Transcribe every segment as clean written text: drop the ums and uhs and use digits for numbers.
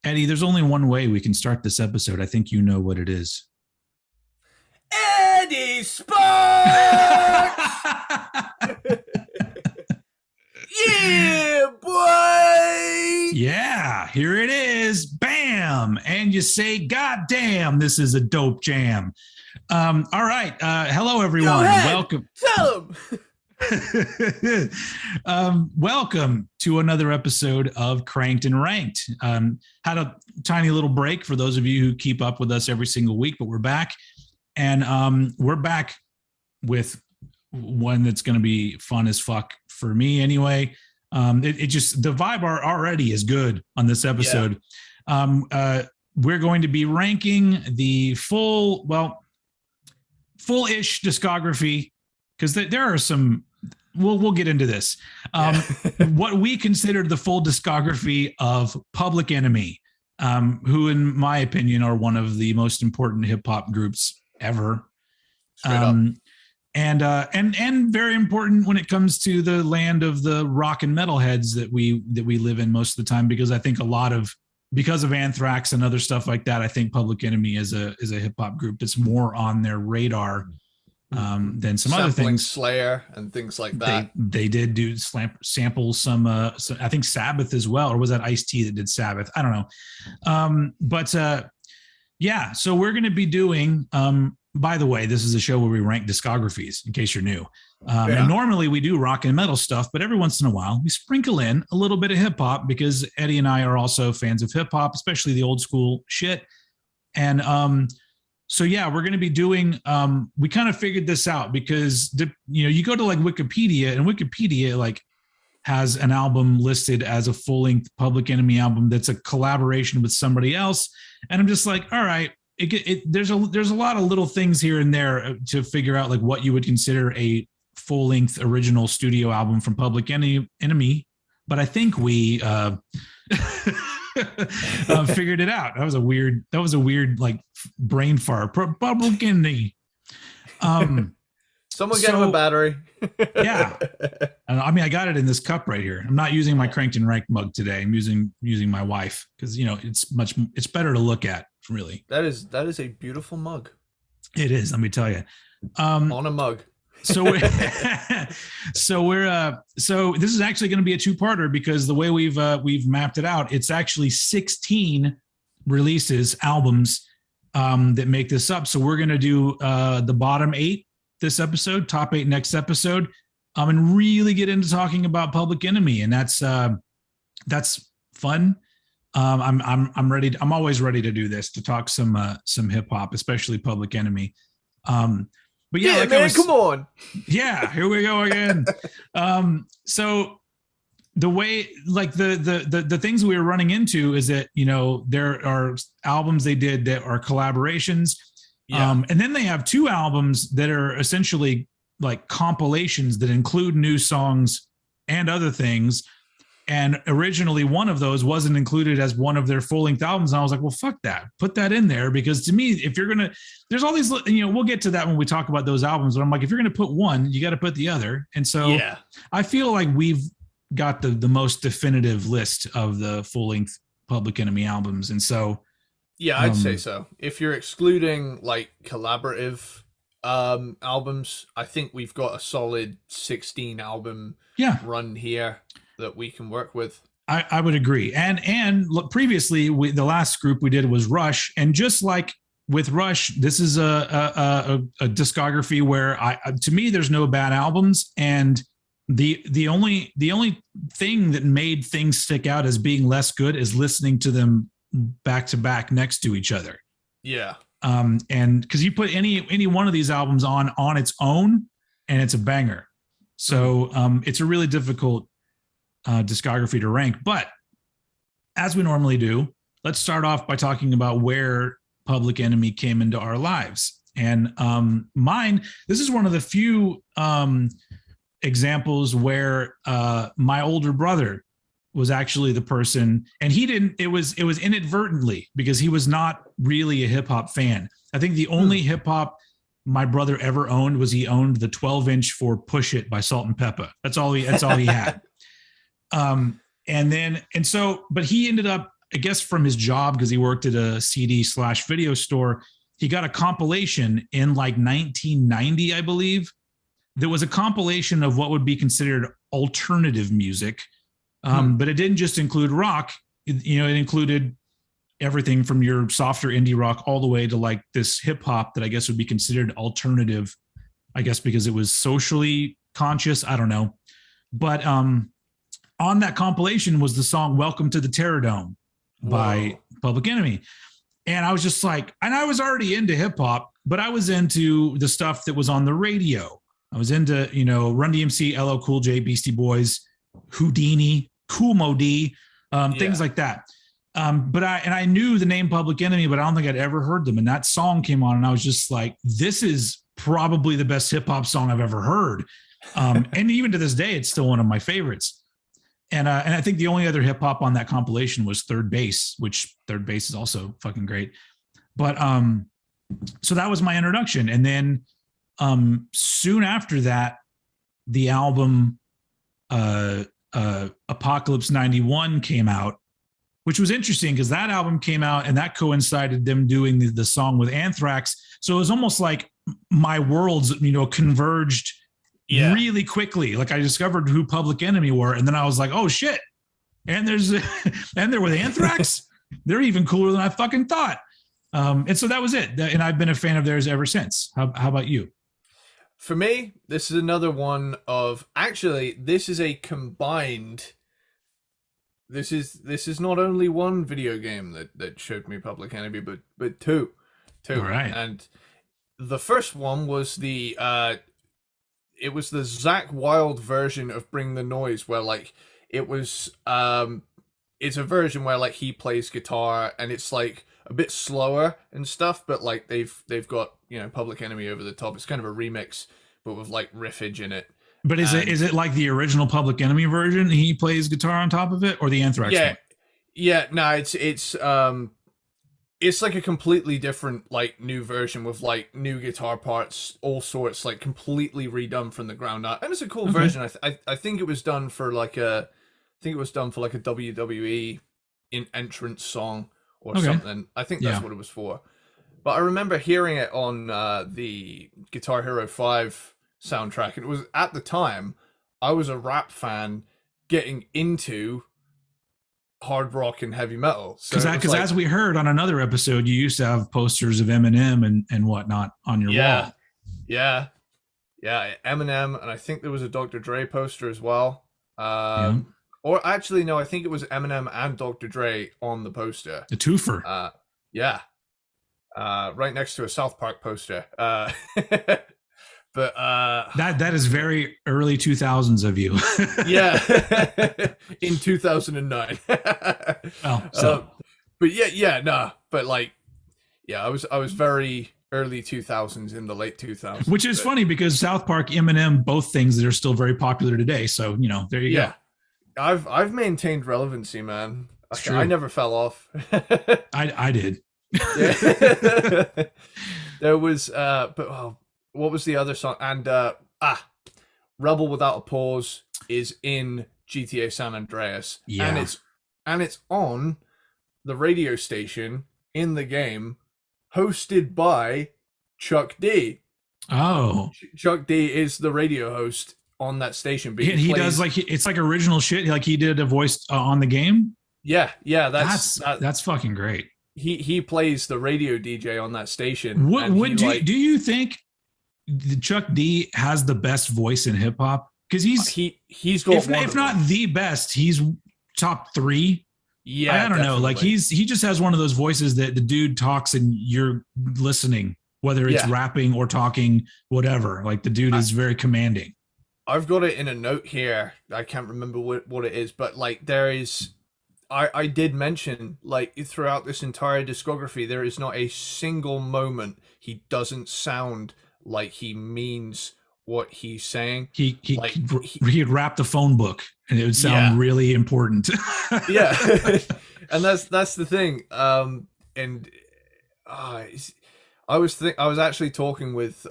Eddie, there's only one way we can start this episode. I think you know what it is. Eddie Sparxx! Yeah, boy! Yeah, here it is. Bam! And you say, God damn, this is a dope jam. All right. Hello, everyone. Go ahead. Welcome. Tell him. Welcome to another episode of Cranked and Ranked. Had a tiny little break for those of you who keep up with us every single week, but we're back. And we're back with one that's going to be fun as fuck for me anyway. It just, the vibe already is good on this episode. Yeah. We're going to be ranking the full-ish discography, because there are some, we'll get into this. What we consider the full discography of Public Enemy, who in my opinion are one of the most important hip hop groups ever. And very important when it comes to the land of the rock and metal heads that we live in most of the time, because I think because of Anthrax and other stuff like that, I think Public Enemy is a hip hop group that's more on their radar than some other things. Slayer and things like that. They did do sample some I think Sabbath as well, or was that Ice-T that did Sabbath? I don't know. So we're going to be doing, by the way, this is a show where we rank discographies, in case you're new. And normally we do rock and metal stuff, but every once in a while we sprinkle in a little bit of hip hop, because Eddie and I are also fans of hip hop, especially the old school shit. And so yeah, we're going to be doing, we kind of figured this out because, you go to like Wikipedia, and Wikipedia like has an album listed as a full-length Public Enemy album that's a collaboration with somebody else. And I'm just like, all right, there's a lot of little things here and there to figure out like what you would consider a full-length original studio album from Public Enemy. But I think we figured it out. That was a weird like brain fart. Public Enemy. Someone get him a battery. Yeah. I mean, I got it in this cup right here. I'm not using my Cranked and Ranked mug today. I'm using my wife, because it's better to look at, really. That is a beautiful mug. It is, let me tell you. On a mug. So this is actually going to be a two-parter, because the way we've mapped it out, it's actually 16 albums that make this up. So we're going to do the bottom 8 this episode, top 8 next episode, and really get into talking about Public Enemy, and that's fun. I'm ready. I'm always ready to do this, to talk some hip hop, especially Public Enemy. But yeah, like man, come on. Yeah, here we go again. So the way, like the things we were running into is that, there are albums they did that are collaborations. Yeah. And then they have 2 albums that are essentially like compilations that include new songs and other things. And originally one of those wasn't included as one of their full-length albums. And I was like, well, fuck that. Put that in there, because to me, if you're going to, there's all these, we'll get to that when we talk about those albums, but I'm like, if you're going to put one, you got to put the other. And so I feel like we've got the most definitive list of the full-length Public Enemy albums. And so, yeah, I'd say so. If you're excluding like collaborative albums, I think we've got a solid 16 album run here that we can work with. I would agree. And look, previously the last group we did was Rush, and just like with Rush, this is a discography where to me there's no bad albums, and the only thing that made things stick out as being less good is listening to them back to back next to each other. Yeah. And because you put any one of these albums on its own, and it's a banger. So it's a really difficult discography to rank. But as we normally do, let's start off by talking about where Public Enemy came into our lives. And this is one of the few examples where my older brother was actually the person, and he didn't, it was inadvertently, because he was not really a hip hop fan. I think the only hip hop my brother ever owned was he owned the 12-inch for Push It by Salt and Peppa. That's all he had. But he ended up, I guess from his job, because he worked at a CD/video store, he got a compilation in like 1990, I believe. There was a compilation of what would be considered alternative music. But it didn't just include rock. It included everything from your softer indie rock all the way to like this hip hop that I guess would be considered alternative, I guess because it was socially conscious. I don't know. But on that compilation was the song Welcome to the Terror Dome by Public Enemy. And I was just like, and I was already into hip hop, but I was into the stuff that was on the radio. I was into, Run DMC, LL Cool J, Beastie Boys, Houdini, Kool Moe Dee, things like that. But I knew the name Public Enemy, but I don't think I'd ever heard them. And that song came on and I was just like, this is probably the best hip hop song I've ever heard. And even to this day, it's still one of my favorites. And I think the only other hip hop on that compilation was Third Base, which Third Base is also fucking great. But so that was my introduction. And then soon after that, the album Apocalypse 91 came out, which was interesting because that album came out and that coincided them doing the song with Anthrax. So it was almost like my worlds, converged really quickly. Like I discovered who Public Enemy were, and then I was like, oh shit. And they're with Anthrax. They're even cooler than I fucking thought. And so that was it. And I've been a fan of theirs ever since. How about you? For me, this is another one of, actually, this is a combined, this is not only one video game that showed me Public Enemy, but two. All right. And the first one was it was the Zakk Wylde version of Bring the Noise, where like it was it's a version where like he plays guitar and it's like a bit slower and stuff, but like they've got Public Enemy over the top. It's kind of a remix, but with like riffage in it. But is it like the original Public Enemy version? He plays guitar on top of it, or the Anthrax one? Yeah. No, it's like a completely different like new version with like new guitar parts, all sorts, like completely redone from the ground up. And it's a cool version. I think it was done for like a WWE entrance song or something. I think that's what it was for. But I remember hearing it on the Guitar Hero 5 soundtrack. And it was, at the time, I was a rap fan getting into hard rock and heavy metal. Because like, as we heard on another episode, you used to have posters of Eminem and whatnot on your wall. Yeah, Eminem, and I think there was a Dr. Dre poster as well. Or actually, no, I think it was Eminem and Dr. Dre on the poster. The twofer. Right next to a South Park poster. But that is very early 2000s of you. In 2009. I was very early 2000s in the late 2000s. Which is funny because South Park, Eminem, both things that are still very popular today. So, there you go. I've maintained relevancy, man. I never fell off. I did. There was what was the other song? And Rebel Without a Pause is in GTA San Andreas. Yeah. And it's on the radio station in the game, hosted by Chuck D. Oh. Chuck D is the radio host on that station. But he does it's like original shit. Like he did a voice on the game. Yeah. That's fucking great. He plays the radio DJ on that station. Do you think Chuck D has the best voice in hip hop? Because he's got if not the best, he's top 3. Yeah, I don't know. Like he just has one of those voices that the dude talks and you're listening, whether it's rapping or talking, whatever. Like the dude is very commanding. I've got it in a note here. I can't remember what it is, but like there is. I did mention, like, throughout this entire discography, there is not a single moment he doesn't sound like he means what he's saying. He'd wrap the phone book, and it would sound really important. Yeah, and that's the thing. And I was actually talking with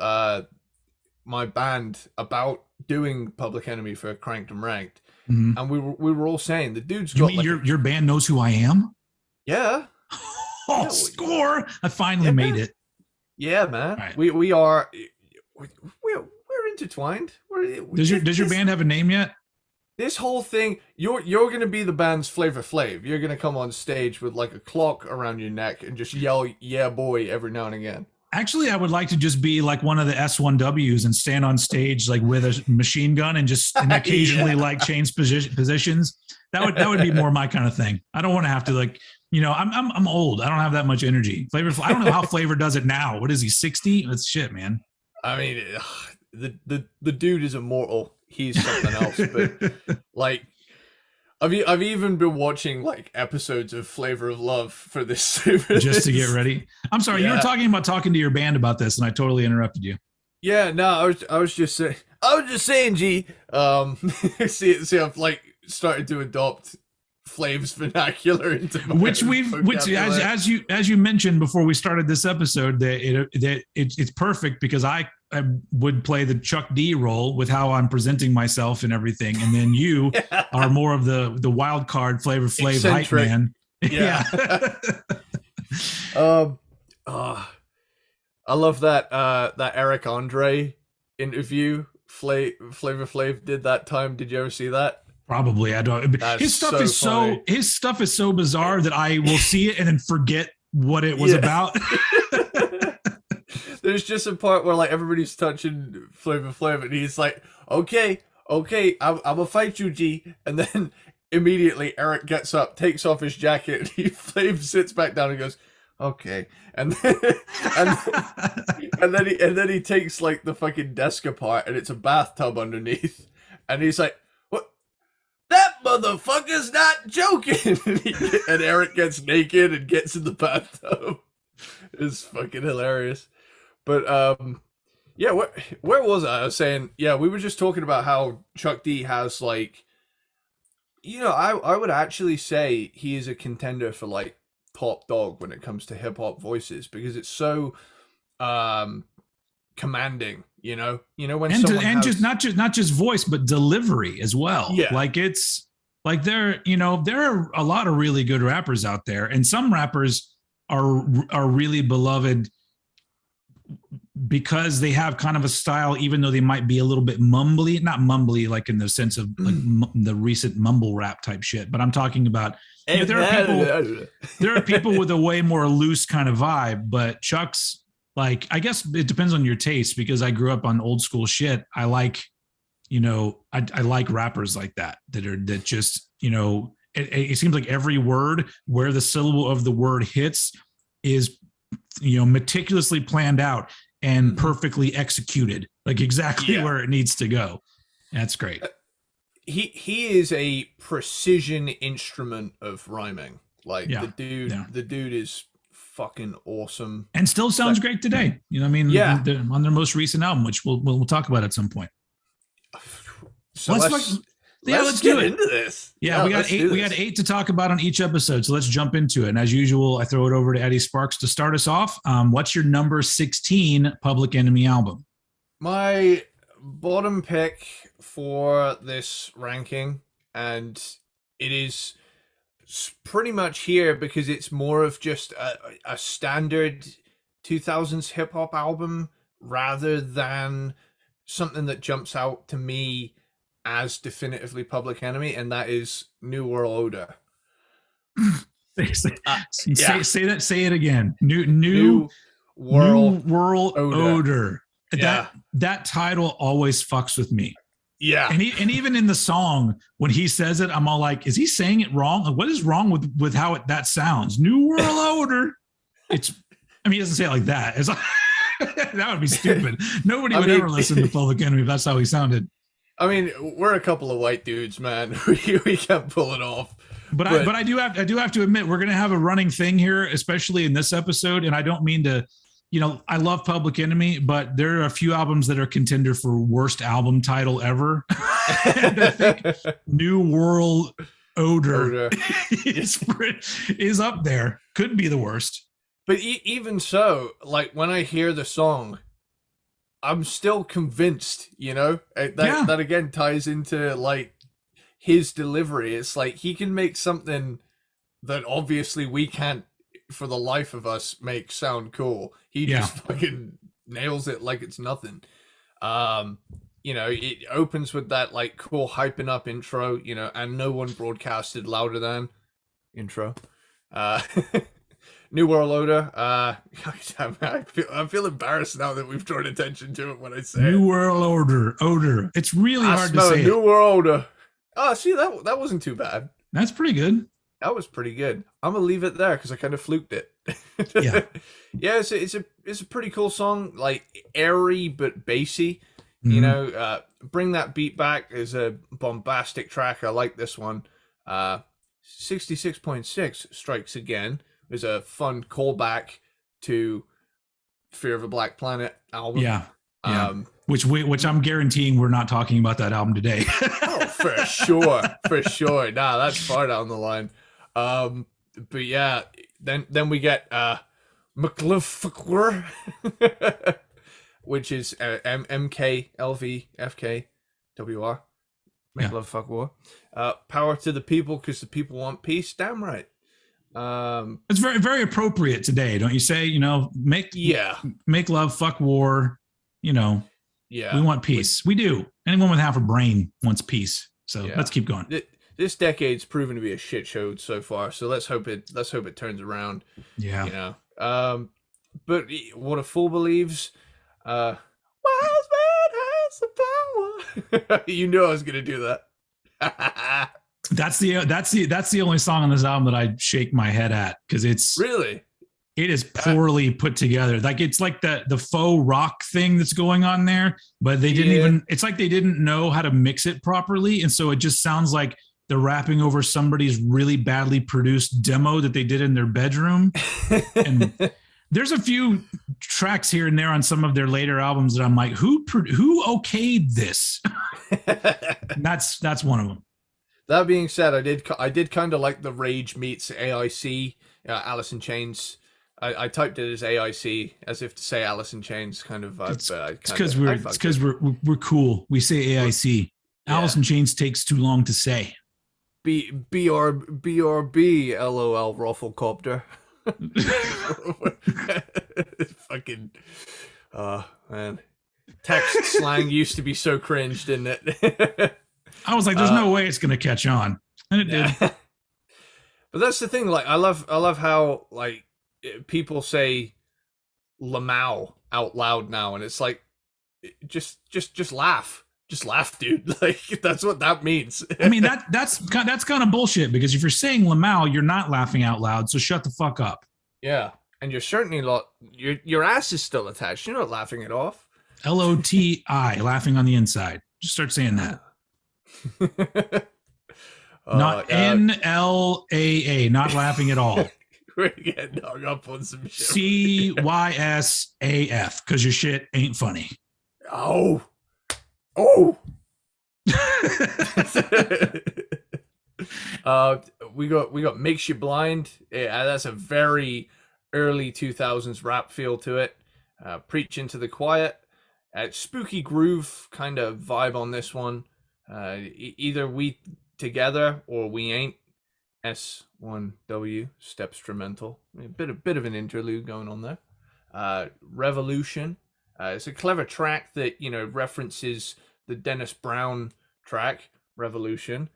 my band about doing Public Enemy for Cranked and Ranked, and we were all saying the dude's got your band knows who I am. Yeah. Oh, score! I finally made it. Yeah, man. Right. We're intertwined. Does your band have a name yet? This whole thing, you're gonna be the band's Flavor Flav. You're gonna come on stage with like a clock around your neck and just yell "Yeah, boy" every now and again. Actually, I would like to just be like one of the S1Ws and stand on stage like with a machine gun and occasionally like change positions. That would be more my kind of thing. I don't want to have to like, I'm old. I don't have that much energy. Flavor, I don't know how Flavor does it now. What is he, 60? That's shit, man. I mean, the dude is immortal. He's something else. But like, I've even been watching like episodes of Flavor of Love for this. Just to get ready. I'm sorry, you were talking to your band about this, and I totally interrupted you. Yeah, no, I was just saying, G. See, I've like started to adopt Flav's vernacular into my as you mentioned before we started this episode, that it's perfect because I would play the Chuck D role with how I'm presenting myself and everything, and then you are more of the wild card Flavor Flav hype man. Yeah. I love that Eric Andre interview Flavor Flav did that time. Did you ever see that? Probably. I don't. His stuff is so bizarre that I will see it and then forget what it was about. There's just a part where like everybody's touching Flavor Flav and he's like, okay, I'm gonna fight you, G. And then immediately Eric gets up, takes off his jacket, and Flav sits back down and goes, okay. And then he takes like the fucking desk apart and it's a bathtub underneath. And he's like, what? That motherfucker's not joking. And Eric gets naked and gets in the bathtub. It's fucking hilarious. But yeah, where was I? I was saying, yeah, we were just talking about how Chuck D has like, I would actually say he is a contender for like top dog when it comes to hip hop voices because it's so commanding, when just not just voice but delivery as well. Yeah, like it's like there are a lot of really good rappers out there, and some rappers are really beloved because they have kind of a style, even though they might be a little bit mumbly, not mumbly like in the sense of like the recent mumble rap type shit, but I'm talking about there are people with a way more loose kind of vibe, but Chuck's like, I guess it depends on your taste because I grew up on old school shit. I like, I like rappers like that just, it seems like every word where the syllable of the word hits is, meticulously planned out and perfectly executed, like exactly where it needs to go. That's great. He is a precision instrument of rhyming. Like the dude is fucking awesome and still sounds great today. On their most recent album, which we'll talk about at some point. So let's do get it. into this. Yeah, we got 8 to talk about on each episode. So let's jump into it. And as usual, I throw it over to Eddie Sparxx to start us off. What's your number 16 Public Enemy album? My bottom pick for this ranking, and it is pretty much here because it's more of just a standard 2000s hip hop album rather than something that jumps out to me as definitively Public Enemy, and that is New World Order. Say it again. New World Order. Yeah. That title always fucks with me. Yeah. And even in the song, when he says it, I'm all like, is he saying it wrong? Like, what is wrong with how that sounds? New World Order. He doesn't say it like that. It's like, that would be stupid. Nobody would ever listen to Public Enemy if that's how he sounded. I mean, we're a couple of white dudes, man. We can't pull it off. But I do have to admit, we're going to have a running thing here, especially in this episode. And I don't mean to I love Public Enemy, but there are a few albums that are contender for worst album title ever. I think New World Odor is up there. Could be the worst. But even so, like when I hear the song, I'm still convinced, that again ties into like his delivery. It's like he can make something that obviously we can't for the life of us make sound cool. He just fucking nails it like it's nothing. It opens with that like cool hyping up intro, and no one broadcasted louder than intro. New World Order. I feel embarrassed now that we've drawn attention to it when I say New World Order. It's really hard to say. New World Order. Oh, see, that wasn't too bad. That's pretty good. That was pretty good. I'm gonna leave it there because I kind of fluked it. Yeah, yeah. It's a pretty cool song, like airy but bassy. Mm-hmm. Bring That Beat Back is a bombastic track. I like this one. 66.6 Strikes Again is a fun callback to Fear of a Black Planet album. Yeah. Which I'm guaranteeing we're not talking about that album today. Oh, for sure. Nah, that's far down the line. But yeah, then we get McLuffler, which is MKLVFKWR. Make love, fuck war. Power to the people because the people want peace. Damn right. It's very, very appropriate today, don't you say? Make love, fuck war. We want peace. We do. Anyone with half a brain wants peace. So let's keep going. This decade's proven to be a shit show so far. So let's hope it turns around. Yeah. But what a fool believes. Wise man has the power. You knew I was gonna do that. That's the only song on this album that I shake my head at because it's really. It is poorly put together. Like it's like the faux rock thing that's going on there, but they didn't even. It's like they didn't know how to mix it properly, and so it just sounds like they're rapping over somebody's really badly produced demo that they did in their bedroom. And there's a few tracks here and there on some of their later albums that I'm like, who okayed this? That's one of them. That being said, I did kind of like the Rage meets AIC, Alice in Chains. I typed it as AIC as if to say Alice in Chains kind of vibe. It's because we're cool. We say AIC. Yeah. Alice in Chains takes too long to say. BRB LOL Rufflecopter. Fucking man. Text slang used to be so cringe, didn't it? I was like, there's no way it's gonna catch on. And it did. But that's the thing, like I love how like people say Lamau out loud now, and it's like just laugh. Just laugh, dude. Like that's what that means. I mean, that's kind of bullshit because if you're saying Lamau, you're not laughing out loud, so shut the fuck up. Yeah. And you're certainly not your ass is still attached. You're not laughing it off. LOTI, laughing on the inside. Just start saying that. Not NLAA, not laughing at all. We're getting hung up on some shit. CYSAF, because your shit ain't funny. Oh. We got Makes You Blind. Yeah, that's a very early 2000s rap feel to it. Preach Into the Quiet. Spooky groove kind of vibe on this one. Either we together or we ain't. S1W Stepstrumental. A bit of an interlude going on there. Revolution. It's a clever track that references the Dennis Brown track Revolution,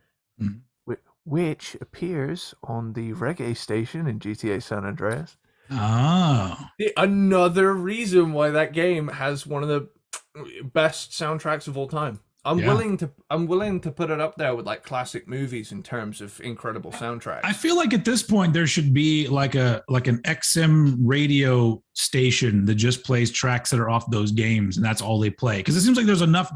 which appears on the reggae station in GTA San Andreas. Oh, another reason why that game has one of the best soundtracks of all time. I'm willing to put it up there with like classic movies in terms of incredible soundtracks. I feel like at this point there should be like an XM radio station that just plays tracks that are off those games, and that's all they play. Because it seems like there's enough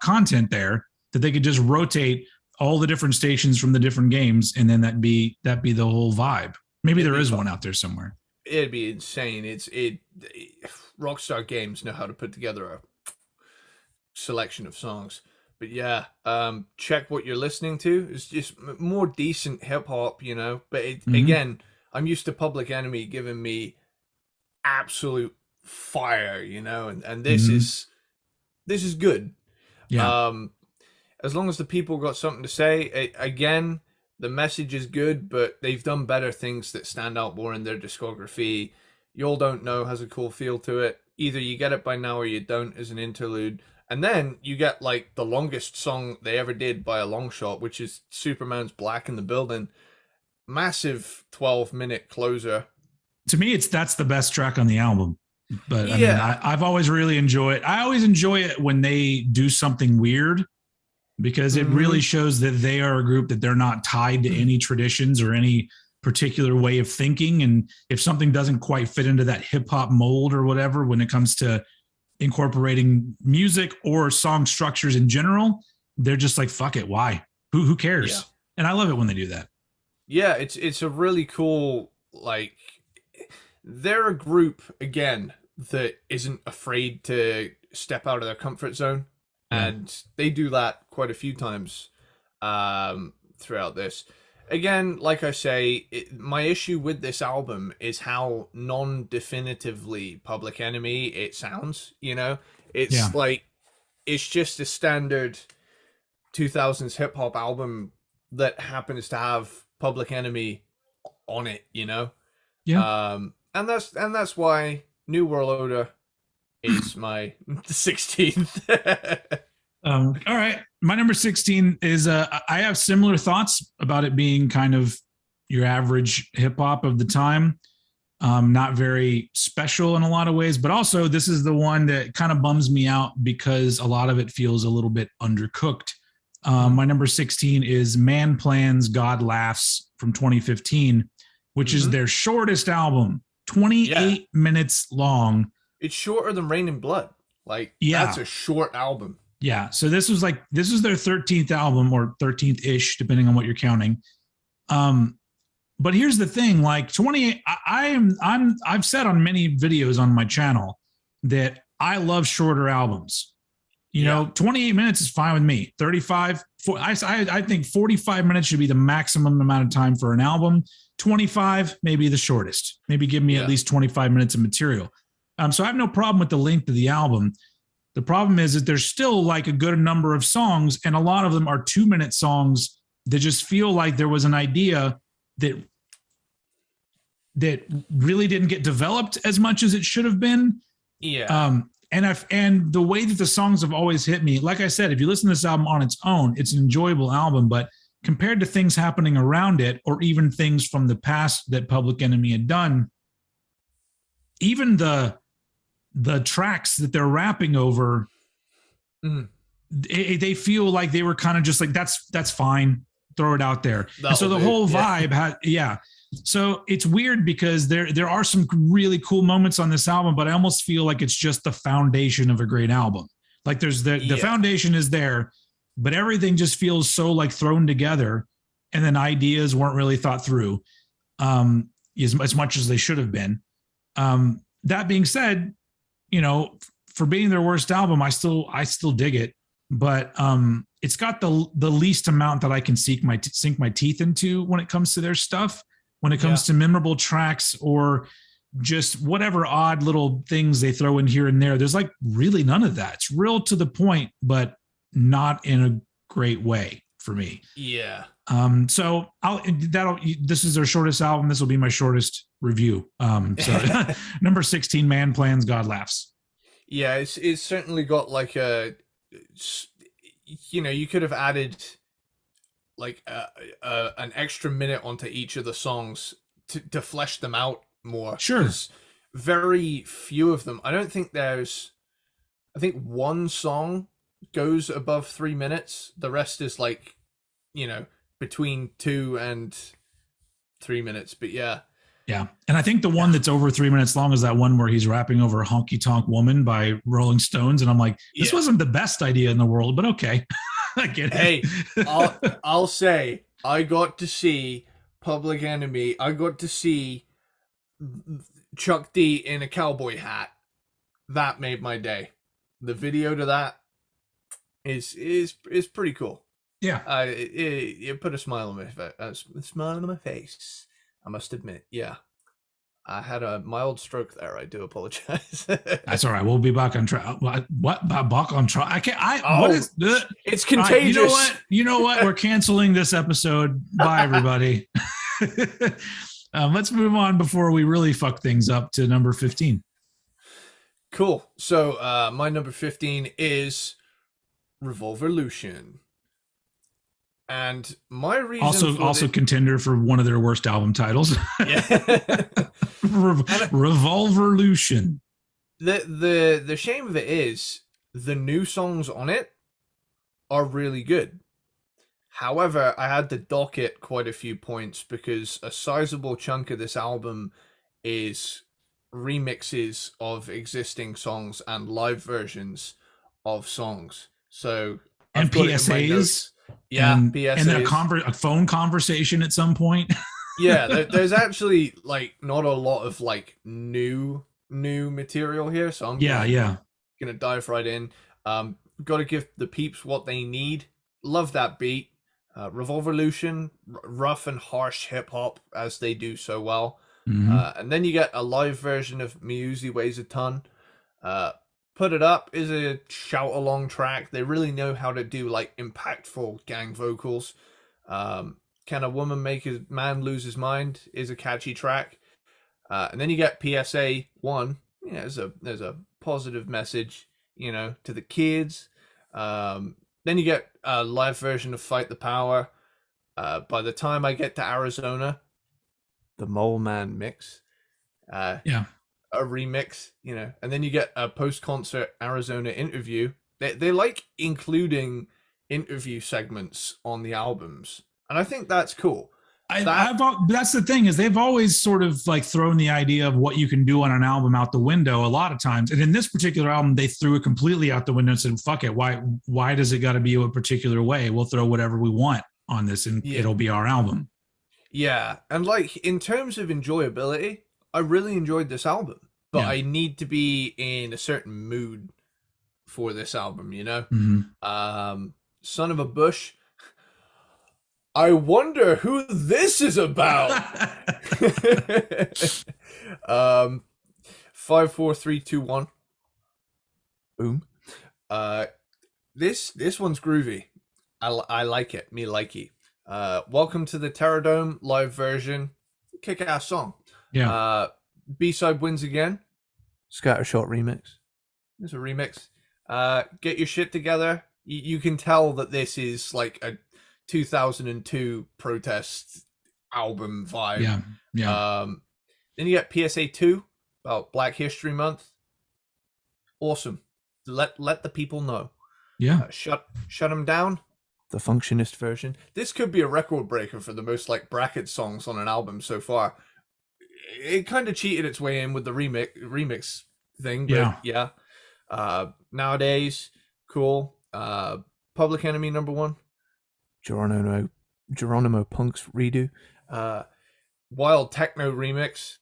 content there that they could just rotate all the different stations from the different games, and then that be the whole vibe. Maybe there is one out there somewhere. it'd be insane. Rockstar Games know how to put together a selection of songs. But yeah, check what you're listening to. It's just more decent hip hop, you know. But again, I'm used to Public Enemy giving me absolute fire, you know, and this is good. Yeah. As long as the people got something to say, again, the message is good, but they've done better things that stand out more in their discography. Y'all Don't Know has a cool feel to it. Either you get it by now or you don't as an interlude. And then you get like the longest song they ever did by a long shot, which is Superman's Black in the Building. Massive 12-minute closer. To me, that's the best track on the album. But I mean, I've always really enjoyed it. I always enjoy it when they do something weird, because it really shows that they are a group that they're not tied to any traditions or any particular way of thinking. And if something doesn't quite fit into that hip hop mold or whatever, when it comes to incorporating music or song structures in general, they're just like, fuck it. Why? Who cares? Yeah. And I love it when they do that. Yeah. It's a really cool, like, they're a group again that isn't afraid to step out of their comfort zone. Yeah. And they do that quite a few times throughout this. Again, like I say, my issue with this album is how non-definitively Public Enemy it sounds, you know? It's like, it's just a standard 2000s hip-hop album that happens to have Public Enemy on it, you know? Yeah. And that's why New World Order is my 16th. All right. My number 16 is I have similar thoughts about it being kind of your average hip hop of the time. Not very special in a lot of ways, but also this is the one that kind of bums me out because a lot of it feels a little bit undercooked. My number 16 is Man Plans, God Laughs from 2015, which is their shortest album, 28 minutes long. It's shorter than Rain and Blood. Like, that's a short album. Yeah. So this was their 13th album, or 13th ish, depending on what you're counting. But here's the thing, like 28, I've said on many videos on my channel that I love shorter albums. You know, 28 minutes is fine with me. 35, I think 45 minutes should be the maximum amount of time for an album. 25, maybe the shortest. Maybe give me at least 25 minutes of material. So I have no problem with the length of the album. The problem is that there's still like a good number of songs, and a lot of them are 2-minute songs that just feel like there was an idea that really didn't get developed as much as it should have been. Yeah. And the way that the songs have always hit me, like I said, if you listen to this album on its own, it's an enjoyable album, but compared to things happening around it, or even things from the past that Public Enemy had done, even the tracks that they're rapping over, they feel like they were kind of just like, that's fine, throw it out there. And so the whole vibe so it's weird because there are some really cool moments on this album, but I almost feel like it's just the foundation of a great album. Like there's the foundation is there, but everything just feels so like thrown together, and then ideas weren't really thought through as much as they should have been. That being said, you know, for being their worst album, I still dig it, but it's got the least amount that I can sink my teeth into when it comes to their stuff. When it comes to memorable tracks or just whatever odd little things they throw in here and there, there's like really none of that. It's real to the point, but not in a great way for me. Yeah. So this is their shortest album. This will be my shortest review. So number 16, Man Plans, God Laughs. Yeah, it's certainly got like a, you know, you could have added like an extra minute onto each of the songs to flesh them out more. Sure. There's very few of them. I think one song goes above 3 minutes. The rest is like, you know, between 2 and 3 minutes. But yeah. Yeah. And I think the one that's over 3 minutes long is that one where he's rapping over Honky Tonk Woman by Rolling Stones. And I'm like, this wasn't the best idea in the world, but okay. I get it. Hey, I'll say I got to see Public Enemy. I got to see Chuck D in a cowboy hat. That made my day. The video to that is pretty cool. Yeah. It put a smile on my face. A smile on my face. I must admit. Yeah. I had a mild stroke there. I do apologize. That's all right. We'll be back on track. What? Back on track? I can't. What is? It's contagious. You know what? We're canceling this episode. Bye, everybody. Let's move on before we really fuck things up to number 15. Cool. So my number 15 is Revolverlution. And my reason also contender for one of their worst album titles. Yeah. Revolverlution. The shame of it is the new songs on it are really good. However, I had to dock it quite a few points because a sizable chunk of this album is remixes of existing songs and live versions of songs. So and PSAs. Yeah, and, PSAs. And then a phone conversation at some point. Yeah, there's actually like not a lot of like new material here, so I'm gonna dive right in. Got to give the peeps what they need. Love that beat. Revolverlution, rough and harsh hip hop as they do so well. Mm-hmm. And then you get a live version of Me Uzi Weighs a Ton. Put It Up is a shout along track. They really know how to do like impactful gang vocals. Can a Woman Make a Man Lose His Mind is a catchy track. And then you get PSA 1. Yeah, there's a positive message, to the kids. Then you get a live version of Fight the Power. By the time I get to Arizona, the Mole Man mix. A remix, and then you get a post-concert Arizona interview. They like including interview segments on the albums, and I think that's cool. That's the thing, is they've always sort of like thrown the idea of what you can do on an album out the window a lot of times. And in this particular album, they threw it completely out the window and said, fuck it. Why does it got to be a particular way? We'll throw whatever we want on this and it'll be our album. Yeah. And like in terms of enjoyability, I really enjoyed this album, but I need to be in a certain mood for this album, Mm-hmm. Son of a Bush. I wonder who this is about. 5, 4, 3, 2, 1. Boom. This one's groovy. I like it. Me likey. Welcome to the Terror Dome live version. Kick-ass song. Yeah. B-side Wins Again. Scattershot remix. It's a remix. Get Your Shit Together. You can tell that this is like a 2002 protest album vibe. Yeah. Then you get PSA 2 about Black History Month. Awesome. Let the people know. Yeah. Shut them down. The Functionist version. This could be a record breaker for the most like bracket songs on an album so far. It kind of cheated its way in with the remix thing, but yeah. Nowadays, cool. Public Enemy #1. Geronimo Punk's redo. Wild Techno remix.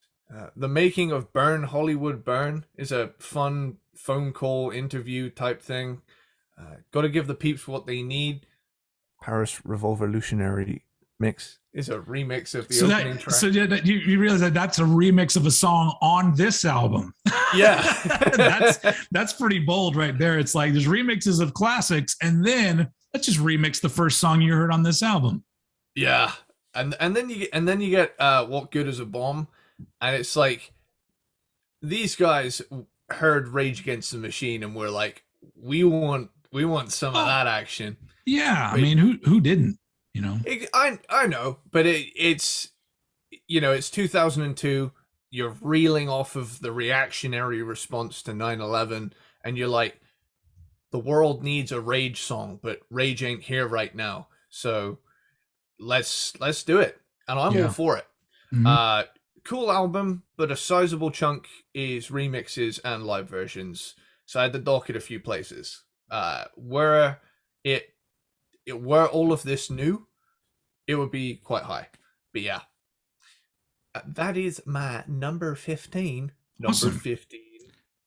The Making of Burn Hollywood Burn is a fun phone call interview type thing. Got to give the peeps what they need. Paris Revolverlutionary mix is a remix of the opening track. So you realize that that's a remix of a song on this album. Yeah. that's pretty bold right there. It's like there's remixes of classics, and then let's just remix the first song you heard on this album. Yeah. And then you get What Good Is a Bomb, and it's like these guys heard Rage Against the Machine and were like, we want some of that action. Yeah, I mean, who didn't? I know, but it's it's 2002. You're reeling off of the reactionary response to 9/11, and you're like, the world needs a Rage song, but Rage ain't here right now. So let's do it, and I'm all for it. Mm-hmm. Cool album, but a sizable chunk is remixes and live versions. So I had to dock it a few places. Were all of this new, it would be quite high. But yeah. That is my number 15. Number Awesome. 15.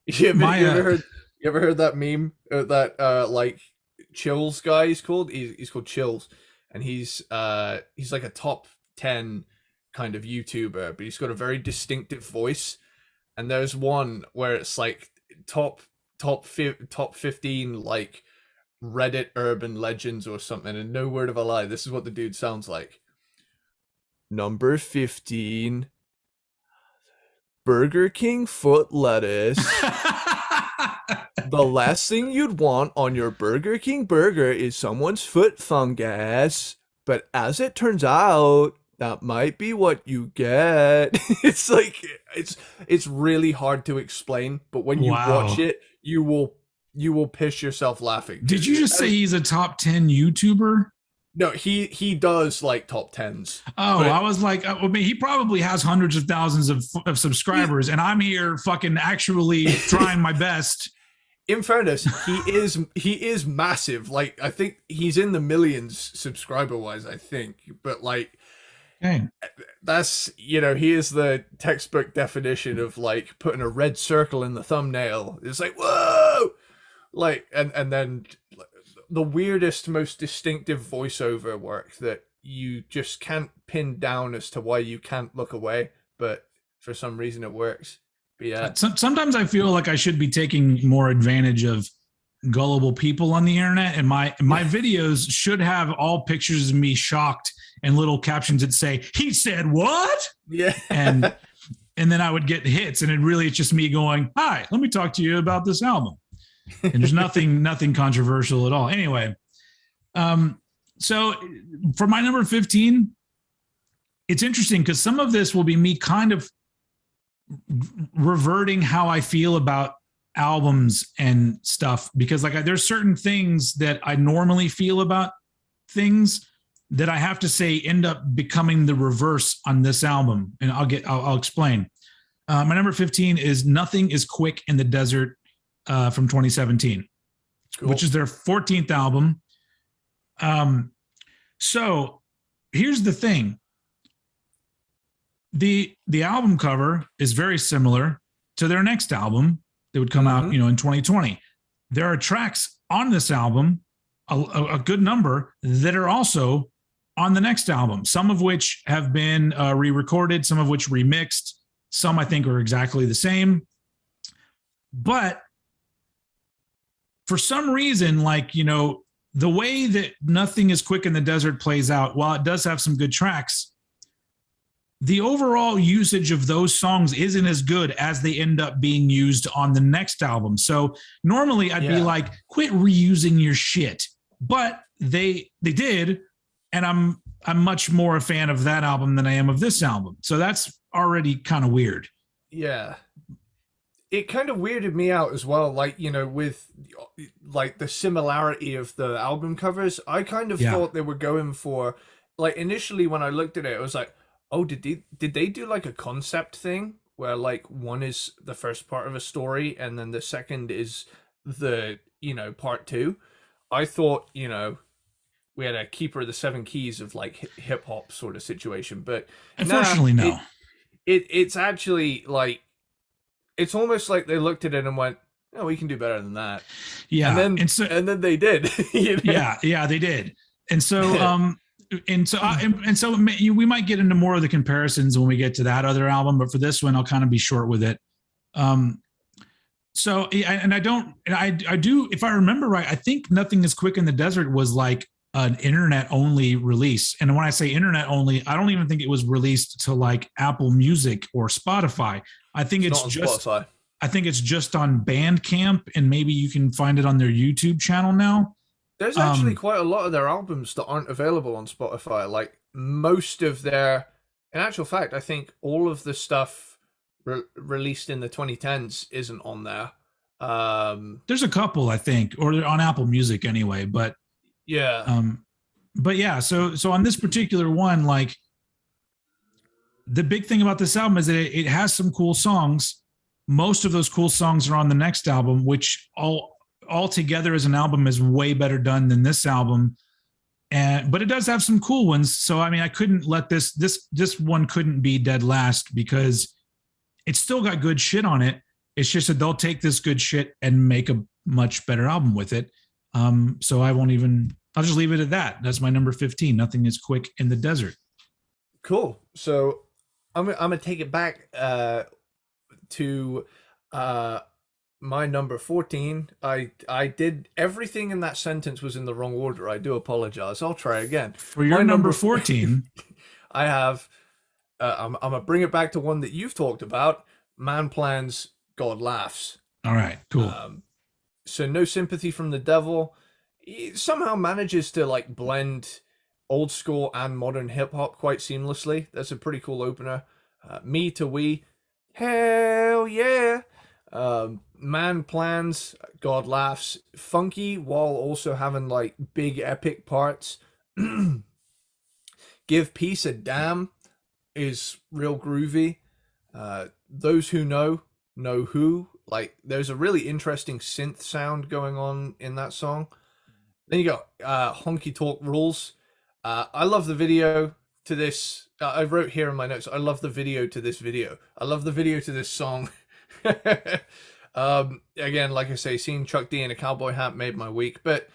You ever heard that meme? That like Chills guy he's called? He's called Chills. And he's like a top 10 kind of YouTuber, but he's got a very distinctive voice. And there's one where it's like top 15 like Reddit urban legends or something, and no word of a lie, this is what the dude sounds like. Number 15, Burger King foot lettuce. The last thing you'd want on your Burger King burger is someone's foot fungus, but as it turns out, that might be what you get. It's like it's really hard to explain, but when you watch it, you will piss yourself laughing. Did you just say he's a top 10 YouTuber? No, he does like top 10s. Oh, I was like, I mean, he probably has hundreds of thousands of subscribers, and I'm here fucking actually trying my best. In fairness, he is massive. Like, I think he's in the millions subscriber wise, I think. But like, that's, he is the textbook definition of like putting a red circle in the thumbnail. It's like, whoa, like, and then the weirdest, most distinctive voiceover work that you just can't pin down as to why you can't look away, but for some reason it works. But yeah, sometimes I feel like I should be taking more advantage of gullible people on the internet, and my videos should have all pictures of me shocked and little captions that say, "He said what?" Yeah, and then I would get hits, and it's just me going, "Hi, let me talk to you about this album." And there's nothing controversial at all. Anyway, so for my number 15, it's interesting because some of this will be me kind of reverting how I feel about albums and stuff, because like there's certain things that I normally feel about things that I have to say end up becoming the reverse on this album, and I'll explain. My number 15 is "Nothing Is Quick in the Desert" from 2017, cool. Which is their 14th album. So here's the thing. The album cover is very similar to their next album that would come out, in 2020. There are tracks on this album, a good number, that are also on the next album, some of which have been re-recorded, some of which remixed, some I think are exactly the same. But for some reason, like, the way that "Nothing Is Quick in the Desert" plays out, while it does have some good tracks, the overall usage of those songs isn't as good as they end up being used on the next album. So normally I'd be like, quit reusing your shit. But they did, and I'm much more a fan of that album than I am of this album. So that's already kind of weird. Yeah. It kind of weirded me out as well, like, with like the similarity of the album covers. I kind of thought they were going for, like, initially when I looked at it, it was like, oh, did they do like a concept thing where like one is the first part of a story and then the second is the, part two? I thought, we had a Keeper of the Seven Keys of like hip hop sort of situation, but unfortunately, no. It's actually like, it's almost like they looked at it and went, "Oh, we can do better than that." Yeah, and then they did. Yeah, they did. And so, we might get into more of the comparisons when we get to that other album, but for this one, I'll kind of be short with it. So, and I do, if I remember right, I think "Nothing Is Quick in the Desert" was like an internet only release. And when I say internet only, I don't even think it was released to like Apple Music or Spotify. I think it's just Spotify. I think it's just on Bandcamp, and maybe you can find it on their YouTube channel now. There's actually quite a lot of their albums that aren't available on Spotify. Like most of their, in actual fact, I think all of the stuff released in the 2010s isn't on there. There's a couple, I think, or they're on Apple Music anyway, but yeah. But yeah, so on this particular one, like, the big thing about this album is that it has some cool songs. Most of those cool songs are on the next album, which all together as an album is way better done than this album. but it does have some cool ones. So I mean, I couldn't let this one couldn't be dead last because it's still got good shit on it. It's just that they'll take this good shit and make a much better album with it. So I'll just leave it at that. That's my number 15. Nothing is quick in the desert. Cool. So I'm gonna take it back to my number 14. I did everything in that sentence was in the wrong order. I do apologize. I'll try again. For your number 14, I have I'm gonna bring it back to one that you've talked about. Man Plans, God Laughs. All right, cool. So No Sympathy from the Devil. He somehow manages to like blend old school and modern hip hop quite seamlessly. That's a pretty cool opener. Me to We, hell yeah. Man Plans, God Laughs, funky while also having like big epic parts. Give Peace a Damn is real groovy. Those Who Know Who. Like there's a really interesting synth sound going on in that song. Then you got Honky Tonk Rules. I love the video to this. I wrote here in my notes, I love the video to this video. I love the video to this song. Again, like I say, seeing Chuck D in a cowboy hat made my week. But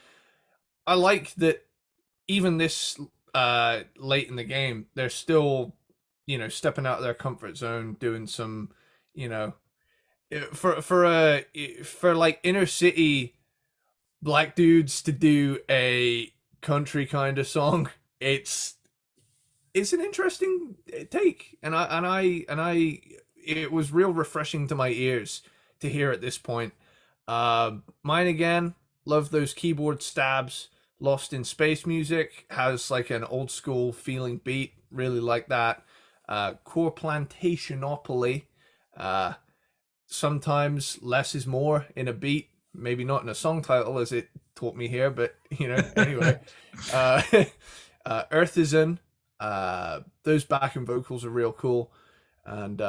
I like that even this late in the game, they're still, stepping out of their comfort zone, doing some, for like inner city black dudes to do a country kind of song. It's an interesting take, and I it was real refreshing to my ears to hear at this point. Mine Again, love those keyboard stabs. Lost in Space Music has like an old school feeling beat, really like that. Core Plantationopoly, sometimes less is more in a beat, maybe not in a song title as it taught me here, but anyway. Earthism, those backing vocals are real cool. And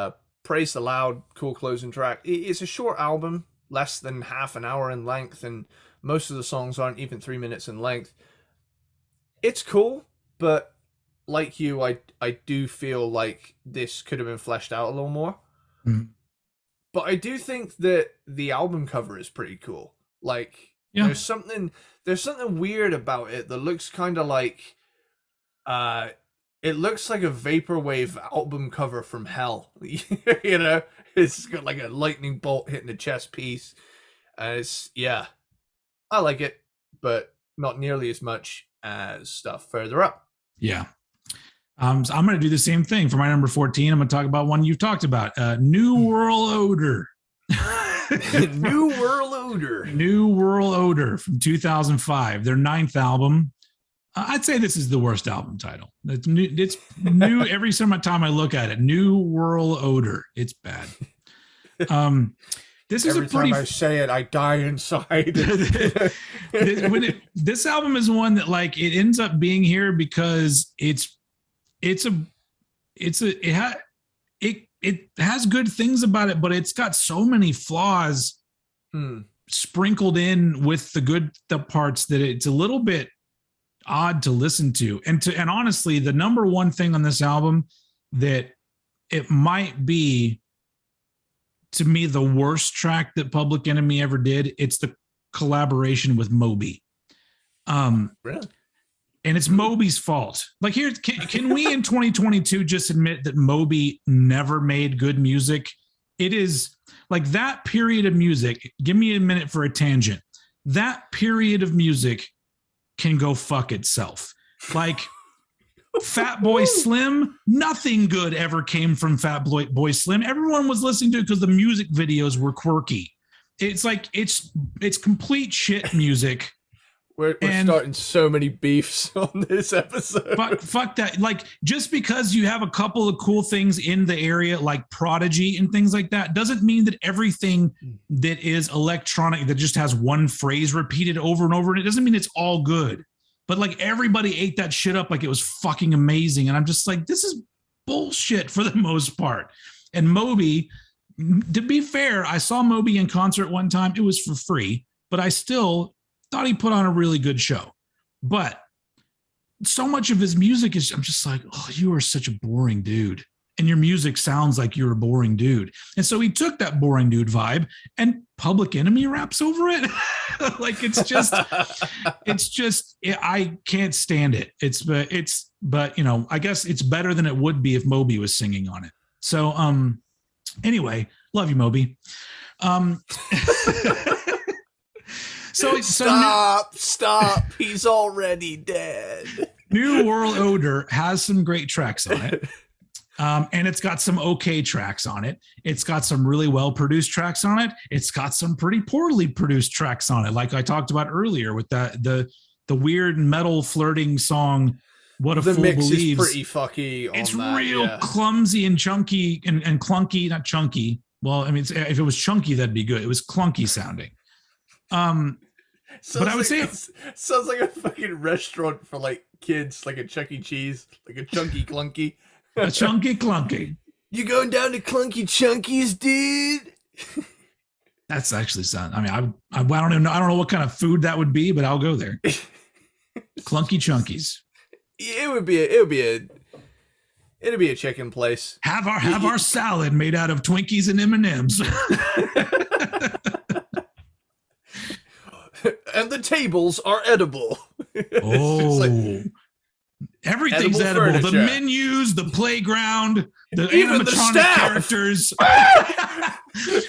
Praise the Loud, cool closing track. It's a short album, less than half an hour in length, and most of the songs aren't even 3 minutes in length. It's cool, but like you, I do feel like this could have been fleshed out a little more. Mm. But I do think that the album cover is pretty cool. Like, there's something weird about it that looks kind of like, it looks like a vaporwave album cover from hell. It's got like a lightning bolt hitting a chest piece. I like it, but not nearly as much as stuff further up. Yeah. So I'm going to do the same thing for my number 14. I'm going to talk about one you've talked about, New World Odor. New World Odor. New World Odor from 2005, their 9th album. I'd say this is the worst album title. It's new every time I look at it. New World Odor. It's bad. This is every time I say it, I die inside. This album is one that like it ends up being here because it has good things about it, but it's got so many flaws sprinkled in with the parts that it's a little bit odd to listen to. And honestly, the number one thing on this album that it might be, to me, the worst track that Public Enemy ever did, it's the collaboration with Moby. Really? And it's Moby's fault. Like, here, can we in 2022 just admit that Moby never made good music? It is like that period of music. Give me a minute for a tangent. That period of music can go fuck itself. Like Fatboy Slim, nothing good ever came from Fatboy Slim. Everyone was listening to it because the music videos were quirky. It's like it's complete shit music. We're starting so many beefs on this episode. But fuck that. Like, just because you have a couple of cool things in the area, like Prodigy and things like that, doesn't mean that everything that is electronic, that just has one phrase repeated over and over, and it doesn't mean it's all good. But like, everybody ate that shit up like it was fucking amazing. And I'm just like, this is bullshit for the most part. And Moby, to be fair, I saw Moby in concert one time. It was for free, but I still thought he put on a really good show. But so much of his music is, I'm just like, oh, you are such a boring dude. And your music sounds like you're a boring dude. And so he took that boring dude vibe and Public Enemy raps over it. Like, it's just, I can't stand it. But you know, I guess it's better than it would be if Moby was singing on it. So, anyway, love you, Moby. So stop. He's already dead. New World Order has some great tracks on it. And it's got some okay tracks on it. It's got some really well-produced tracks on it. It's got some pretty poorly produced tracks on it. Like I talked about earlier with the weird metal flirting song, What a Fool Believes. The mix is pretty fucky. It's real clumsy and chunky and clunky, not chunky. Well, I mean, if it was chunky, that'd be good. It was clunky sounding. But I would say it sounds like a fucking restaurant for like kids, like a Chuck E. Cheese, like a chunky clunky. A chunky clunky. You going down to Clunky Chunkies, dude? That's actually sound. I mean, I don't even know. I don't know what kind of food that would be, but I'll go there. Clunky Chunkies. It'd be a chicken place. Have our salad made out of Twinkies and M&Ms. And the tables are edible. Oh. Everything's edible. The menus, the playground, the animatronic characters,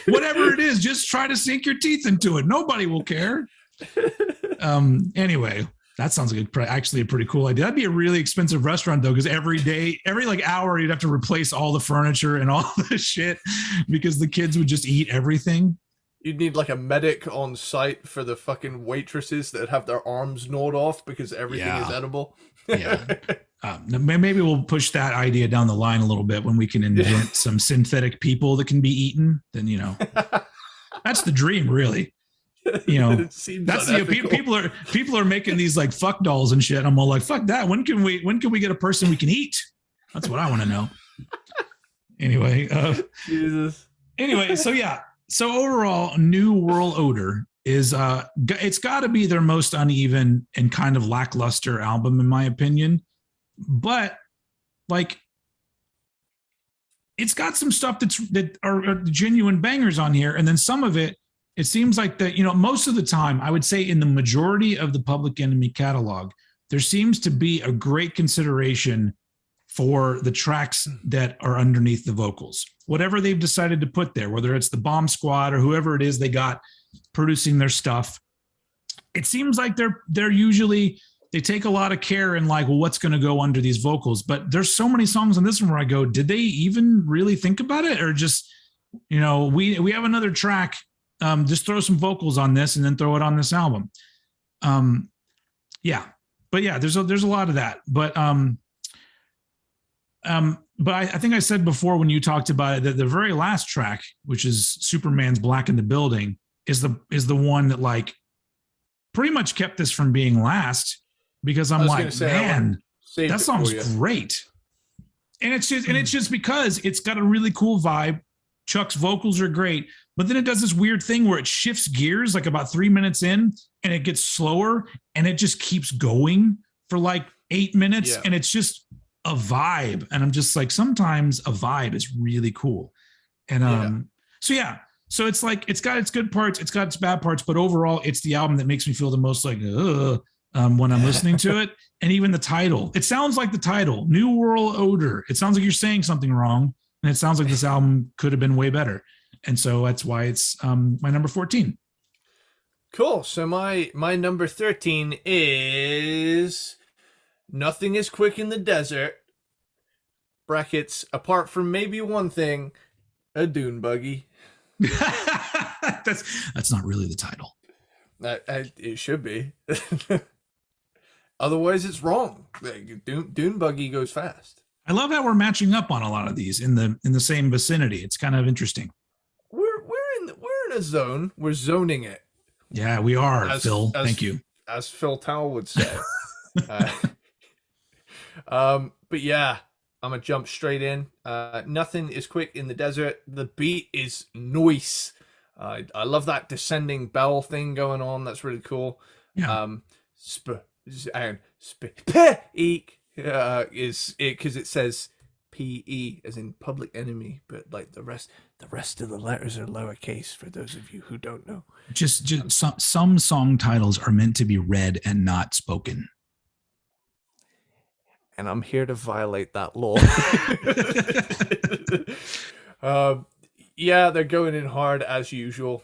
whatever it is, just try to sink your teeth into it. Nobody will care. Anyway, that sounds like actually a pretty cool idea. That'd be a really expensive restaurant though, because every like hour, you'd have to replace all the furniture and all the shit because the kids would just eat everything. You'd need like a medic on site for the fucking waitresses that have their arms gnawed off because everything is edible. Yeah. Maybe we'll push that idea down the line a little bit when we can invent some synthetic people that can be eaten. Then, you know, that's the dream, really. You know, that's people are making these like fuck dolls and shit. I'm all like, fuck that. When can we get a person we can eat? That's what I want to know. Anyway, Jesus. Anyway, so yeah. So overall, New World Order is it's got to be their most uneven and kind of lackluster album in my opinion, but like it's got some stuff that are genuine bangers on here, and then some of it seems like that, you know, most of the time I would say in the majority of the Public Enemy catalog there seems to be a great consideration for the tracks that are underneath the vocals, whatever they've decided to put there, whether it's the Bomb Squad or whoever it is they got producing their stuff. It seems like they're usually, they take a lot of care in like, well, what's going to go under these vocals? But there's so many songs on this one where I go, did they even really think about it? Or just, you know, we have another track, just throw some vocals on this and then throw it on this album. Yeah. But yeah, there's a lot of that. But I think I said before when you talked about it that the very last track, which is Superman's Black in the Building, is the one that like pretty much kept this from being last, because I'm like, man, that song's great. And it's just because it's got a really cool vibe. Chuck's vocals are great, but then it does this weird thing where it shifts gears like about 3 minutes in and it gets slower and it just keeps going for like 8 minutes. Yeah. And it's just a vibe. And I'm just like, sometimes a vibe is really cool. And so it's like, it's got its good parts, it's got its bad parts, but overall it's the album that makes me feel the most like, when I'm listening to it. And even the title, it sounds like the title, New World Order. It sounds like you're saying something wrong. And it sounds like this album could have been way better. And so that's why it's my number 14. Cool. So my number 13 is Nothing is Quick in the Desert. Brackets, apart from maybe one thing, a dune buggy. That's not really the title. It should be. Otherwise, it's wrong. Dune buggy goes fast. I love how we're matching up on a lot of these in the same vicinity. It's kind of interesting. We're in a zone. We're zoning it. Yeah, we are, Phil. Thank you. As Phil Towell would say. But yeah, I'm gonna jump straight in. Nothing is Quick in the Desert. The beat is nice. I love that descending bell thing going on. That's really cool. Yeah. and is it because it says PE as in Public Enemy, but like the rest of the letters are lowercase for those of you who don't know. Just some song titles are meant to be read and not spoken. And I'm here to violate that law. Yeah, they're going in hard as usual.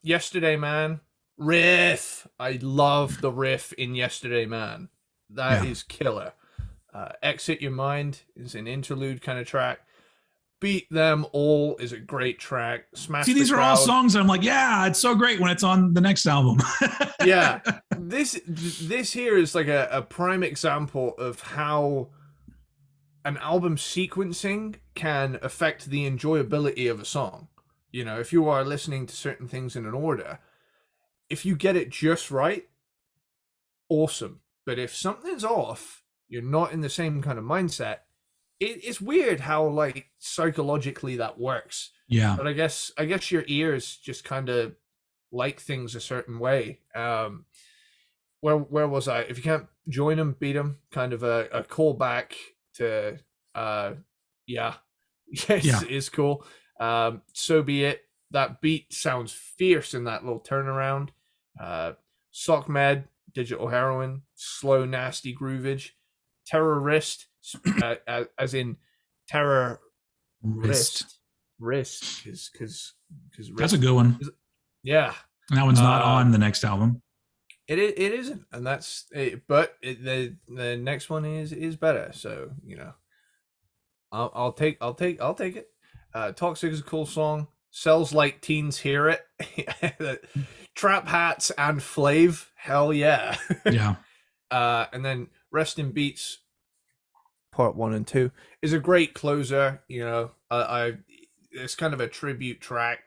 Yesterday Man, riff. I love the riff in Yesterday Man. That is killer. Exit Your Mind is an interlude kind of track. Beat Them All is a great track. Smash See, these the are Crowd. all songs I'm like, yeah, it's so great when it's on the next album. Yeah. This here is like a prime example of how an album sequencing can affect the enjoyability of a song. You know, if you are listening to certain things in an order, if you get it just right, awesome. But if something's off, you're not in the same kind of mindset. It's weird how like psychologically that works. Yeah. But I guess your ears just kind of like things a certain way. Where was I? If you can't join them, beat them. Kind of a callback to is cool. So Be It. That beat sounds fierce in that little turnaround. Sock Med, Digital Heroin, slow nasty groovage. Terrorist, as in terror wrist, because that's a good one. Yeah, and that one's not on the next album. It isn't, and that's it, but the next one is better. So you know, I'll take it. Toxic is a cool song. Sells Like Teens Hear It. Trap Hats and Flav, hell yeah. Yeah. And then Rest in Beats Part 1 and 2 is a great closer. You know, it's kind of a tribute track,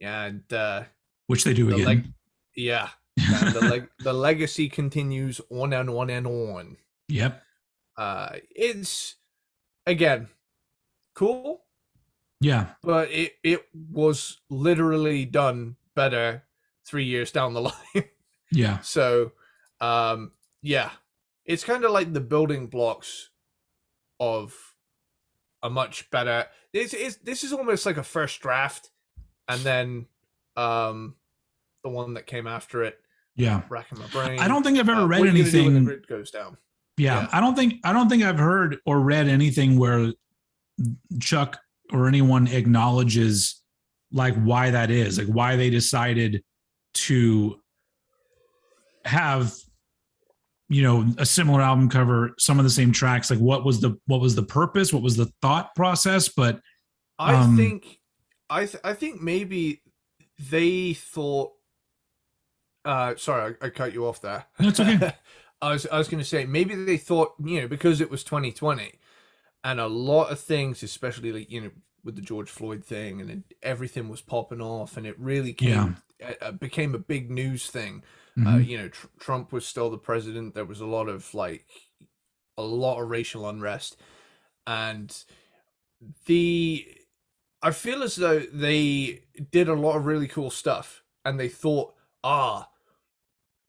and which they do again. The legacy continues on and on and on. Yep. It's again cool. Yeah. But it was literally done better 3 years down the line. Yeah. So it's kind of like the building blocks of a much better. This is almost like a first draft, and then the one that came after it. Yeah, racking my brain. I don't think I've ever read anything. When the grid goes down. Yeah, I don't think I've heard or read anything where Chuck or anyone acknowledges like why that is, like why they decided to have, you know, a similar album cover, some of the same tracks. Like what was the purpose? What was the thought process? But I think maybe they thought. Sorry, I cut you off there. That's okay. I was going to say maybe they thought, you know, because it was 2020, and a lot of things, especially like, you know, with the George Floyd thing, and everything was popping off, and it really became a big news thing. Mm-hmm. You know, Trump was still the president. There was a lot of racial unrest, and I feel as though they did a lot of really cool stuff, and they thought,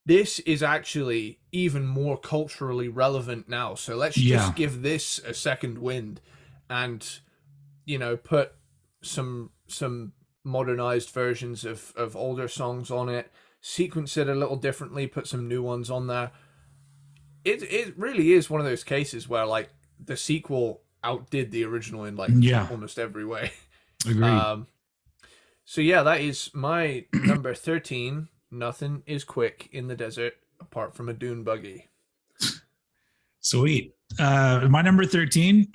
this is actually even more culturally relevant now. So let's just give this a second wind, and, you know, put some modernized versions of older songs on it, sequence it a little differently, put some new ones on there. It really is one of those cases where like the sequel outdid the original in like almost every way. Agreed. So yeah, that is my number 13. Nothing is quick in the desert apart from a dune buggy. Sweet. My number 13,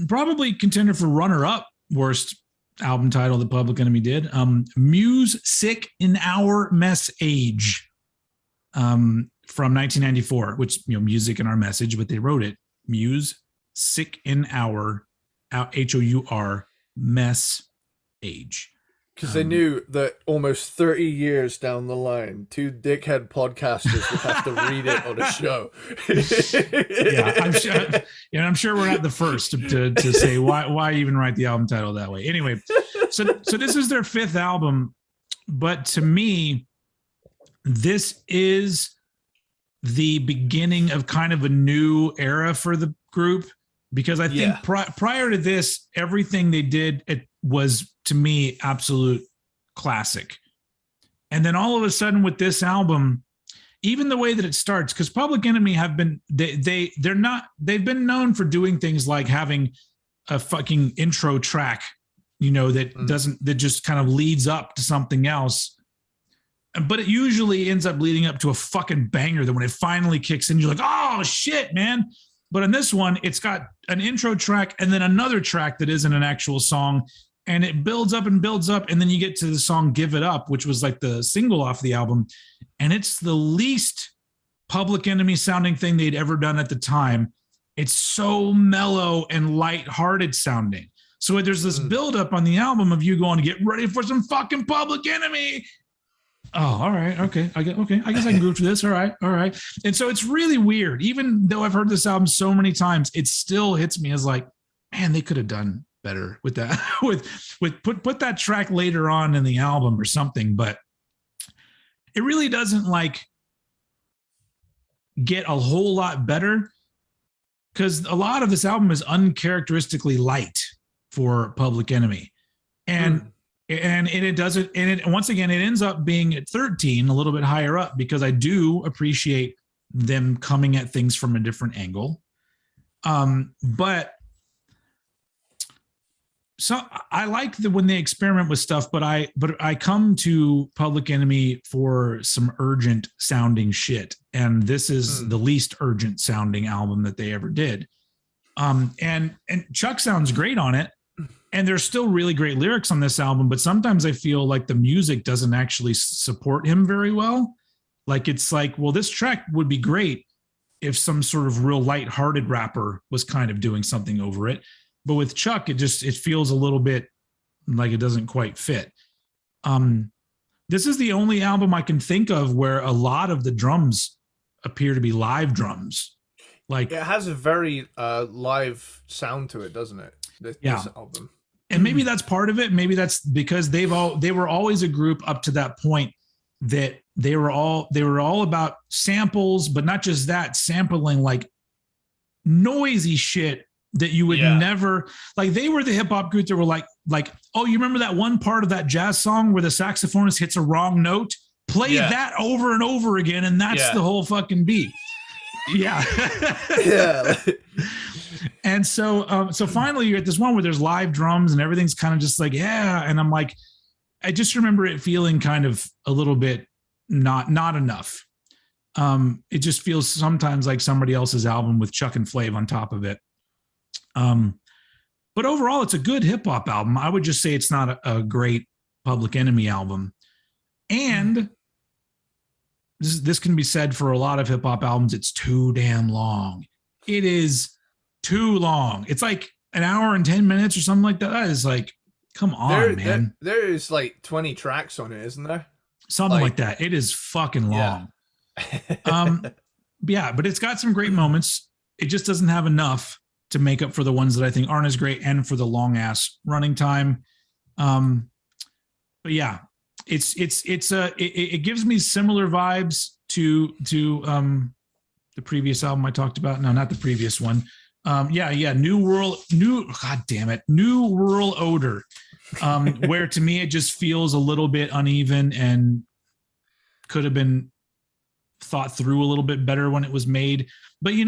probably contender for runner-up worst album title that Public Enemy did. Muse, Sick in Our Mess Age, from 1994, which, you know, music in our message, but they wrote it. Muse, Sick in Our, H-O-U-R, Mess Age. Because they knew that almost 30 years down the line, two dickhead podcasters would have to read it on a show. I'm sure we're not the first to say why even write the album title that way. Anyway, so this is their fifth album, but to me, this is the beginning of kind of a new era for the group, because I think prior to this, everything they did, it was, to me, absolute classic. And then all of a sudden with this album, even the way that it starts, because Public Enemy have been, they've been known for doing things like having a fucking intro track, you know, that just kind of leads up to something else. But it usually ends up leading up to a fucking banger that when it finally kicks in, you're like, oh shit, man. But in this one, it's got an intro track and then another track that isn't an actual song. And it builds up and builds up. And then you get to the song Give It Up, which was like the single off the album. And it's the least Public Enemy sounding thing they'd ever done at the time. It's so mellow and lighthearted sounding. So there's this buildup on the album of you going to get ready for some fucking Public Enemy. Oh, all right. Okay. I guess I can groove to this. All right. And so it's really weird. Even though I've heard this album so many times, it still hits me as like, man, they could have done better with that, with put that track later on in the album or something. But it really doesn't like get a whole lot better, because a lot of this album is uncharacteristically light for Public Enemy. And it doesn't, and it, once again, it ends up being at 13, a little bit higher up, because I do appreciate them coming at things from a different angle. But so I like when they experiment with stuff, but I come to Public Enemy for some urgent sounding shit. And this is the least urgent sounding album that they ever did. And Chuck sounds great on it. And there's still really great lyrics on this album, but sometimes I feel like the music doesn't actually support him very well. Like, it's like, well, this track would be great if some sort of real lighthearted rapper was kind of doing something over it. But with Chuck, it feels a little bit like it doesn't quite fit. This is the only album I can think of where a lot of the drums appear to be live drums. Like, it has a very live sound to it, doesn't it? This album. And maybe that's part of it. Maybe that's because they were always a group up to that point that they were all about samples, but not just that, sampling like noisy shit that you would never, like, they were the hip hop group that were like, oh, you remember that one part of that jazz song where the saxophonist hits a wrong note? Play that over and over again, and that's the whole fucking beat. Yeah. And so finally you're at this one where there's live drums and everything's kind of just like, and I'm like, I just remember it feeling kind of a little bit not enough. It just feels sometimes like somebody else's album with Chuck and Flav on top of it. But overall, it's a good hip hop album. I would just say it's not a great Public Enemy album. And this can be said for a lot of hip hop albums. It's too damn long. It is too long. It's like an hour and 10 minutes or something like that. That is like, come on, man. There is like 20 tracks on it, isn't there? Something like that. It is fucking long. But it's got some great moments. It just doesn't have enough to make up for the ones that I think aren't as great and for the long ass running time. But yeah, it gives me similar vibes to the previous album I talked about. No, not the previous one. New World Odor. Where to me, it just feels a little bit uneven and could have been thought through a little bit better when it was made. But I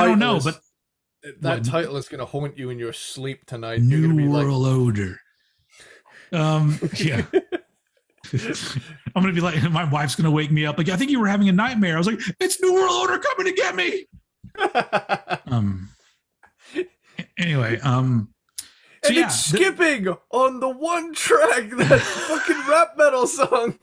don't know. But that title is going to haunt you in your sleep tonight. New World Odor. Yeah. I'm going to be like, my wife's going to wake me up. Like, I think you were having a nightmare. I was like, it's New World Order coming to get me. Anyway, it's skipping on the one track, that fucking rap metal song.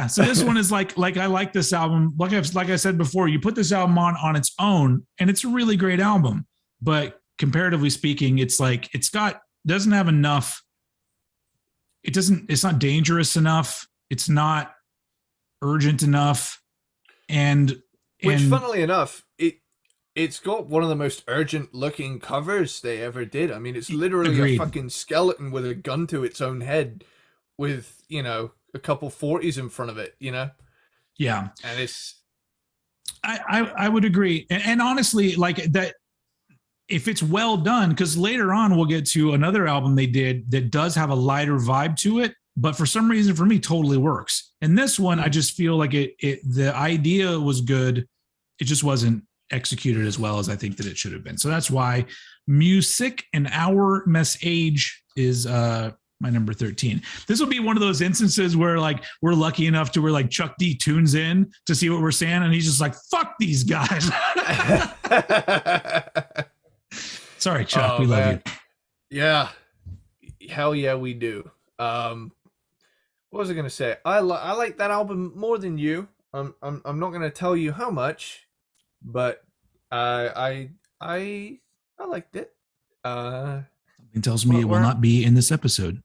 So this one is like I like this album. Like I said before, you put this album on its own, and it's a really great album. But comparatively speaking, it's like doesn't have enough. It's not dangerous enough. It's not urgent enough. Which, funnily enough, it's got one of the most urgent looking covers they ever did. I mean, it's literally a fucking skeleton with a gun to its own head with, a couple 40s in front of it, Yeah. And it's, I would agree. And honestly, like that, if it's well done, because later on we'll get to another album they did that does have a lighter vibe to it, but for some reason for me totally works. And this one, I just feel like the idea was good. It just wasn't executed as well as I think that it should have been. So that's why Music and Our Message is my number 13. This will be one of those instances where like we're lucky enough to where like Chuck D tunes in to see what we're saying, and he's just like, fuck these guys. Sorry, Chuck. We love you. Yeah. Hell yeah, we do. What was I gonna say? I like that album more than you. I'm not gonna tell you how much, but I liked it. Something tells me it will not be in this episode.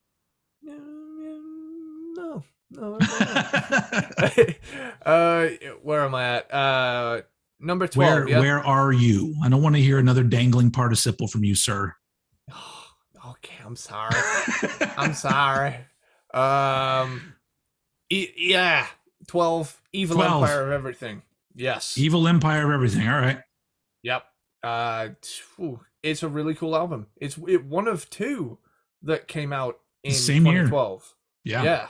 No. Where am I at? Number 12. Where are you? I don't want to hear another dangling participle from you, sir. Okay, I'm sorry. I'm sorry. Yeah, 12. Evil 12. Empire of Everything. Yes. Evil Empire of Everything. All right. Yep. It's a really cool album. It's one of two that came out in same 2012. Year. Yeah.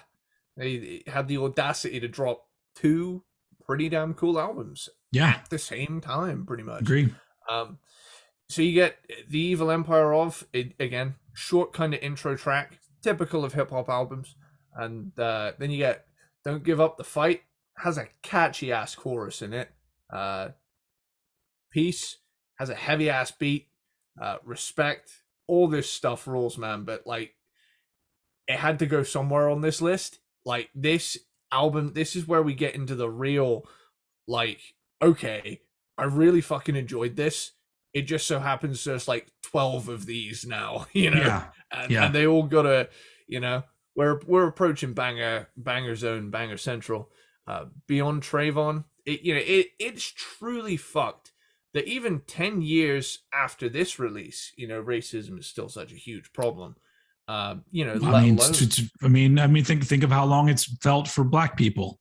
They had the audacity to drop two pretty damn cool albums. Yeah. At the same time, pretty much. Agree. So you get the Evil Empire of, again, short kind of intro track, typical of hip hop albums. And then you get Don't Give Up the Fight, has a catchy ass chorus in it. Peace has a heavy ass beat. Respect, all this stuff rules, man. But like, it had to go somewhere on this list. Like, this album, this is where we get into the real, like, okay, I really fucking enjoyed this. It just so happens there's like 12 of these now, you know? Yeah. And they all gotta, you know, we're approaching banger zone, banger central. Beyond Trayvon, it's truly fucked that even 10 years after this release, you know, racism is still such a huge problem. You know, I mean, think of how long it's felt for Black people.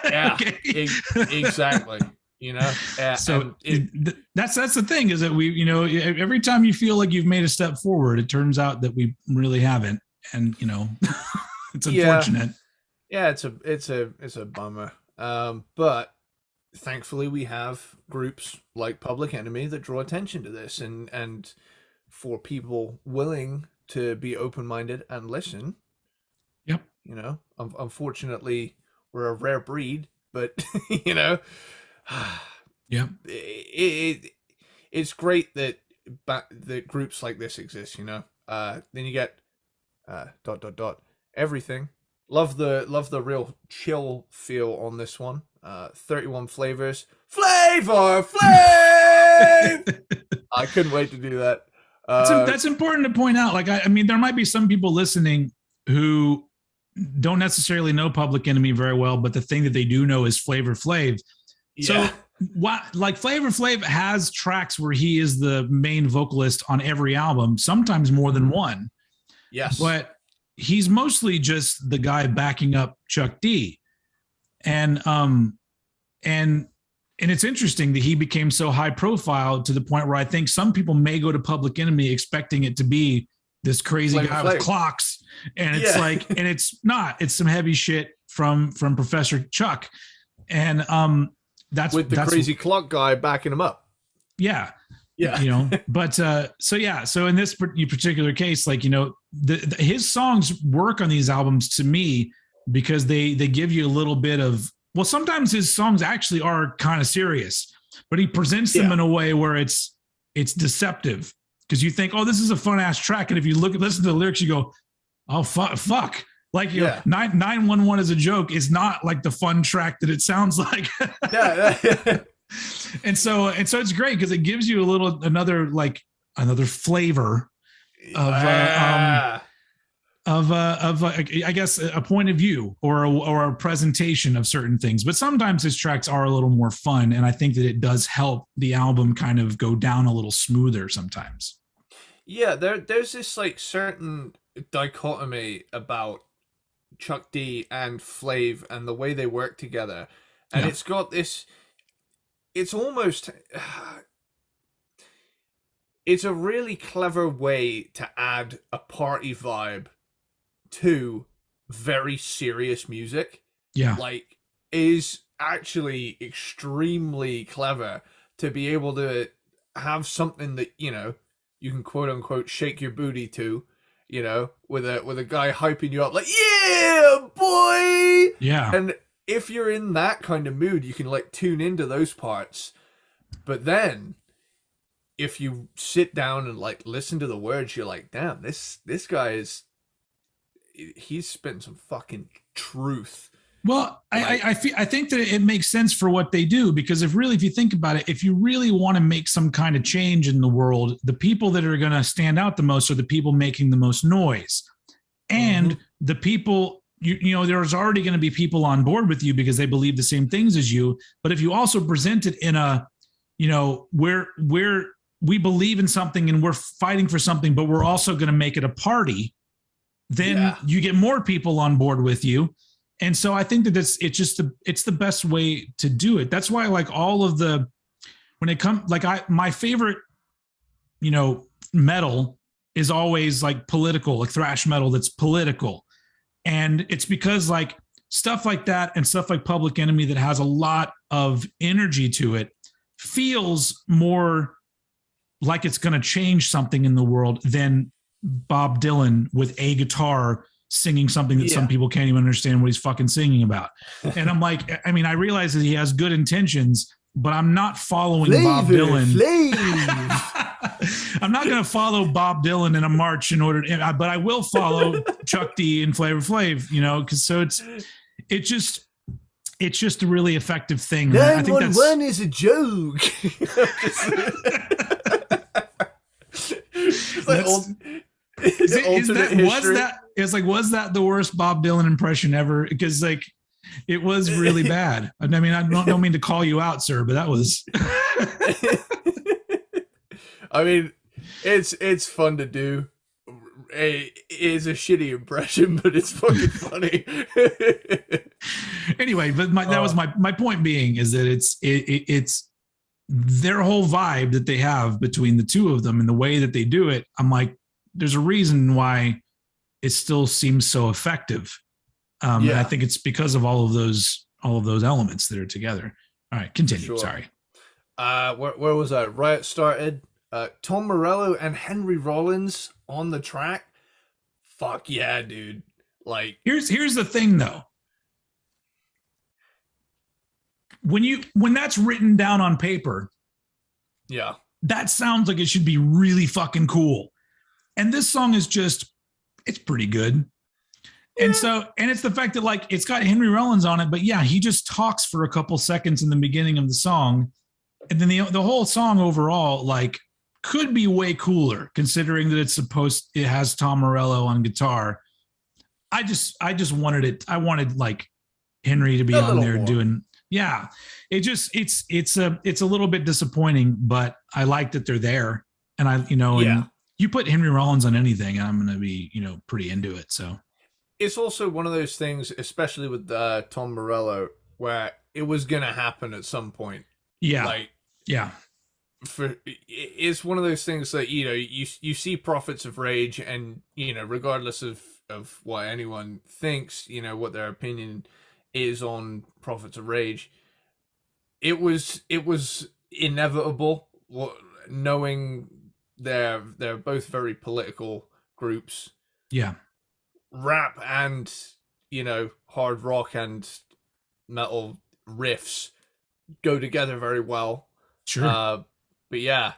Yeah, exactly. You know, so that's the thing, is that we, you know, every time you feel like you've made a step forward, it turns out that we really haven't, and you know, it's unfortunate. Yeah, it's a bummer. But thankfully we have groups like Public Enemy that draw attention to this, and for people willing to be open-minded and listen. Yep. You know, unfortunately we're a rare breed, but you know, yeah, it's great that groups like this exist, you know. Then you get everything. Love the real chill feel on this one. 31 flavors. Flavor Flav! I couldn't wait to do that. That's important to point out. Like, I mean, there might be some people listening who don't necessarily know Public Enemy very well, but the thing that they do know is Flavor Flav. Yeah. So, like, Flavor Flav has tracks where he is the main vocalist on every album, sometimes more than one. Yes. But he's mostly just the guy backing up Chuck D. And it's interesting that he became so high profile to the point where I think some people may go to Public Enemy expecting it to be this crazy guy with clocks. And it's like, and it's not, it's some heavy shit from Professor Chuck. And that's the crazy clock guy backing him up. Yeah. Yeah. You know, but so in this particular case, like, you know, his songs work on these albums to me because they give you a little bit of, well, sometimes his songs actually are kind of serious, but he presents them in a way where it's deceptive, because you think, oh, this is a fun ass track. And if you listen to the lyrics, you go, oh, fuck. Like, you know, 911 as a joke is not like the fun track that it sounds like. And so it's great because it gives you another flavor of I guess a point of view or a presentation of certain things. But sometimes his tracks are a little more fun, and I think that it does help the album kind of go down a little smoother sometimes. Yeah, there's this like certain dichotomy about Chuck D and Flav and the way they work together. and it's got this. It's almost. It's a really clever way to add a party vibe to very serious music. Yeah. Like, is actually extremely clever to be able to have something that, you know, you can quote unquote shake your booty to, you know, with a guy hyping you up like, yeah, boy. Yeah. And if you're in that kind of mood, you can like tune into those parts. But then if you sit down and like listen to the words, you're like, damn, this guy he's spitting some fucking truth. Well, like, I think that it makes sense for what they do, because if you think about it, if you really want to make some kind of change in the world, the people that are going to stand out the most are the people making the most noise. And the people, you know, there's already going to be people on board with you because they believe the same things as you. But if you also present it in a, you know, where we believe in something and we're fighting for something, but we're also going to make it a party, then you get more people on board with you. And so I think that it's the best way to do it. That's why, like, all of the, when it comes, like, my favorite, you know, metal is always like political, like thrash metal that's political. And it's because like stuff like that and stuff like Public Enemy that has a lot of energy to it feels more like it's going to change something in the world than Bob Dylan with a guitar singing something that some people can't even understand what he's fucking singing about. And I'm like, I mean, I realize that he has good intentions, but I'm not following Bob Dylan. I'm not going to follow Bob Dylan in a march in order to, but I will follow Chuck D and Flavor Flav, you know, because so it's just a really effective thing. 911 is a joke. It's like was that the worst Bob Dylan impression ever? Because like it was really bad. I mean, I don't mean to call you out, sir, but that was. I mean, it's fun to do. It is a shitty impression, but it's fucking funny. Anyway, but that was my point being is that it's their whole vibe that they have between the two of them and the way that they do it. I'm like, there's a reason why it still seems so effective. And I think it's because of all of those elements that are together. All right, continue. Sure. Sorry. Where was I? Riot started. Tom Morello and Henry Rollins on the track. Fuck yeah, dude. Like, here's the thing though. When that's written down on paper, that sounds like it should be really fucking cool. And this song is it's pretty good. Yeah. And it's the fact that like it's got Henry Rollins on it, but yeah, he just talks for a couple seconds in the beginning of the song. And then the whole song overall, like, could be way cooler considering that it has Tom Morello on guitar. I just wanted it. I wanted like Henry to be on there doing. Yeah, it's a little bit disappointing, but I like that they're there, and and you put Henry Rollins on anything, and I'm going to be pretty into it. So it's also one of those things, especially with Tom Morello, where it was going to happen at some point. Yeah, it's one of those things that you see Prophets of Rage, and regardless of what anyone thinks, what their opinion is on Prophets of Rage, it was inevitable, knowing they're both very political groups. Yeah, rap and hard rock and metal riffs go together very well. Sure. But yeah,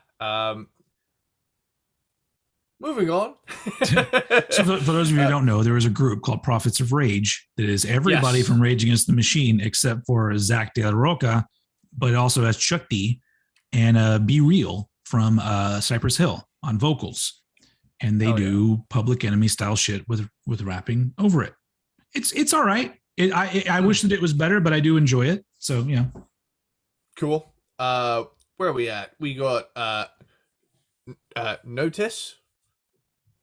moving on. So for those of you who don't know, there is a group called Prophets of Rage that is everybody from Rage Against the Machine except for Zach De La Roca, but it also has Chuck D and Be Real from Cypress Hill on vocals. And they do Public Enemy style shit with rapping over it. It's all right. I wish that it was better, but I do enjoy it. So yeah. Cool. Where are we at? We got Notice.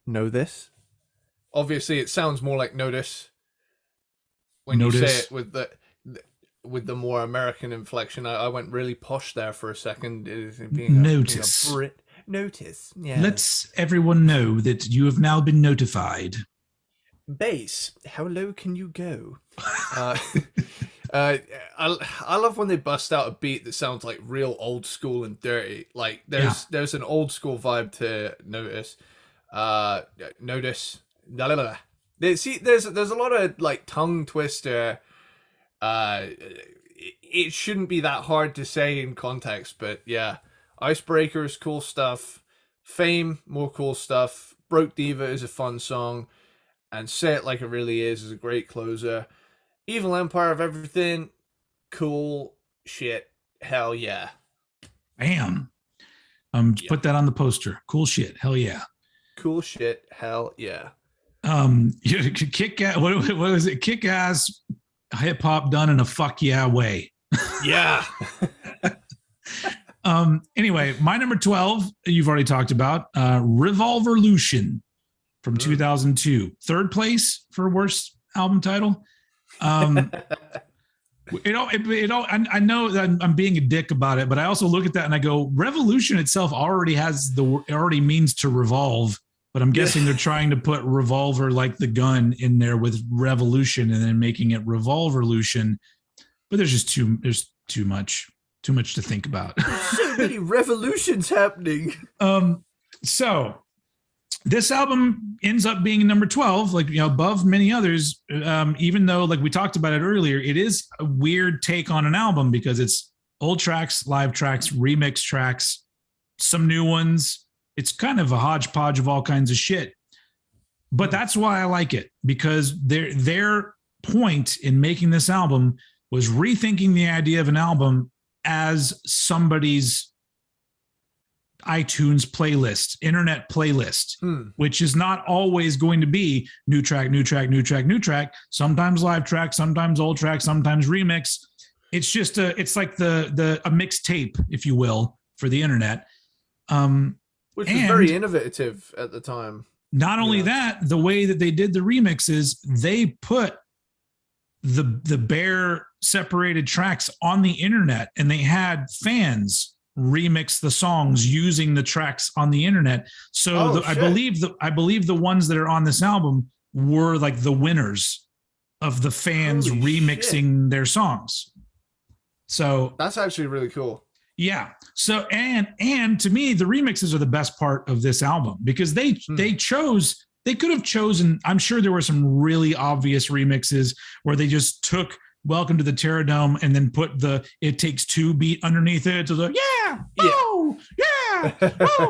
Know this. Obviously, it sounds more like Notice when you say it with the with the more American inflection. I went really posh there for a second. Being a Brit. Notice. Yeah. Let's everyone know that you have now been notified. Bass, how low can you go? I love when they bust out a beat that sounds like real old school and dirty. Like there's an old school vibe to Notice. Notice. La, la, la. There's a lot of like tongue twister. It shouldn't be that hard to say in context, but yeah. Icebreakers, cool stuff. Fame, more cool stuff. Broke Diva is a fun song. And Say It Like It Really Is a great closer. Evil Empire of Everything, cool shit. Hell yeah. Bam. Put that on the poster. Cool shit. Hell yeah. Cool shit. Hell yeah. Kick ass. What was it? Kick ass hip hop done in a fuck yeah way. Yeah. Anyway, my number 12, you've already talked about, Revolverlution from 2002. Third place for worst album title. I know that I'm being a dick about it, but I also look at that and I go, Revolution itself already means to revolve, but I'm guessing they're trying to put revolver like the gun in there with revolution and then making it Revolverlution. But there's too much to think about. So many revolutions happening. So this album ends up being number 12, like, above many others, even though, like we talked about it earlier, it is a weird take on an album because it's old tracks, live tracks, remix tracks, some new ones. It's kind of a hodgepodge of all kinds of shit. But that's why I like it, because their point in making this album was rethinking the idea of an album as somebody's iTunes playlist, internet playlist, which is not always going to be new track, sometimes live track, sometimes old track, sometimes remix. It's just it's like a mixtape, if you will, for the internet. Which was very innovative at the time. Not only that, the way that they did the remixes, they put the bare separated tracks on the internet, and they had fans remix the songs using the tracks on the internet. So I believe the ones that are on this album were like the winners of the fans remixing their songs. So that's actually really cool. Yeah. So and to me, the remixes are the best part of this album because they could have chosen. I'm sure there were some really obvious remixes where they just took Welcome to the Terradome and then put the It Takes Two beat underneath it to the oh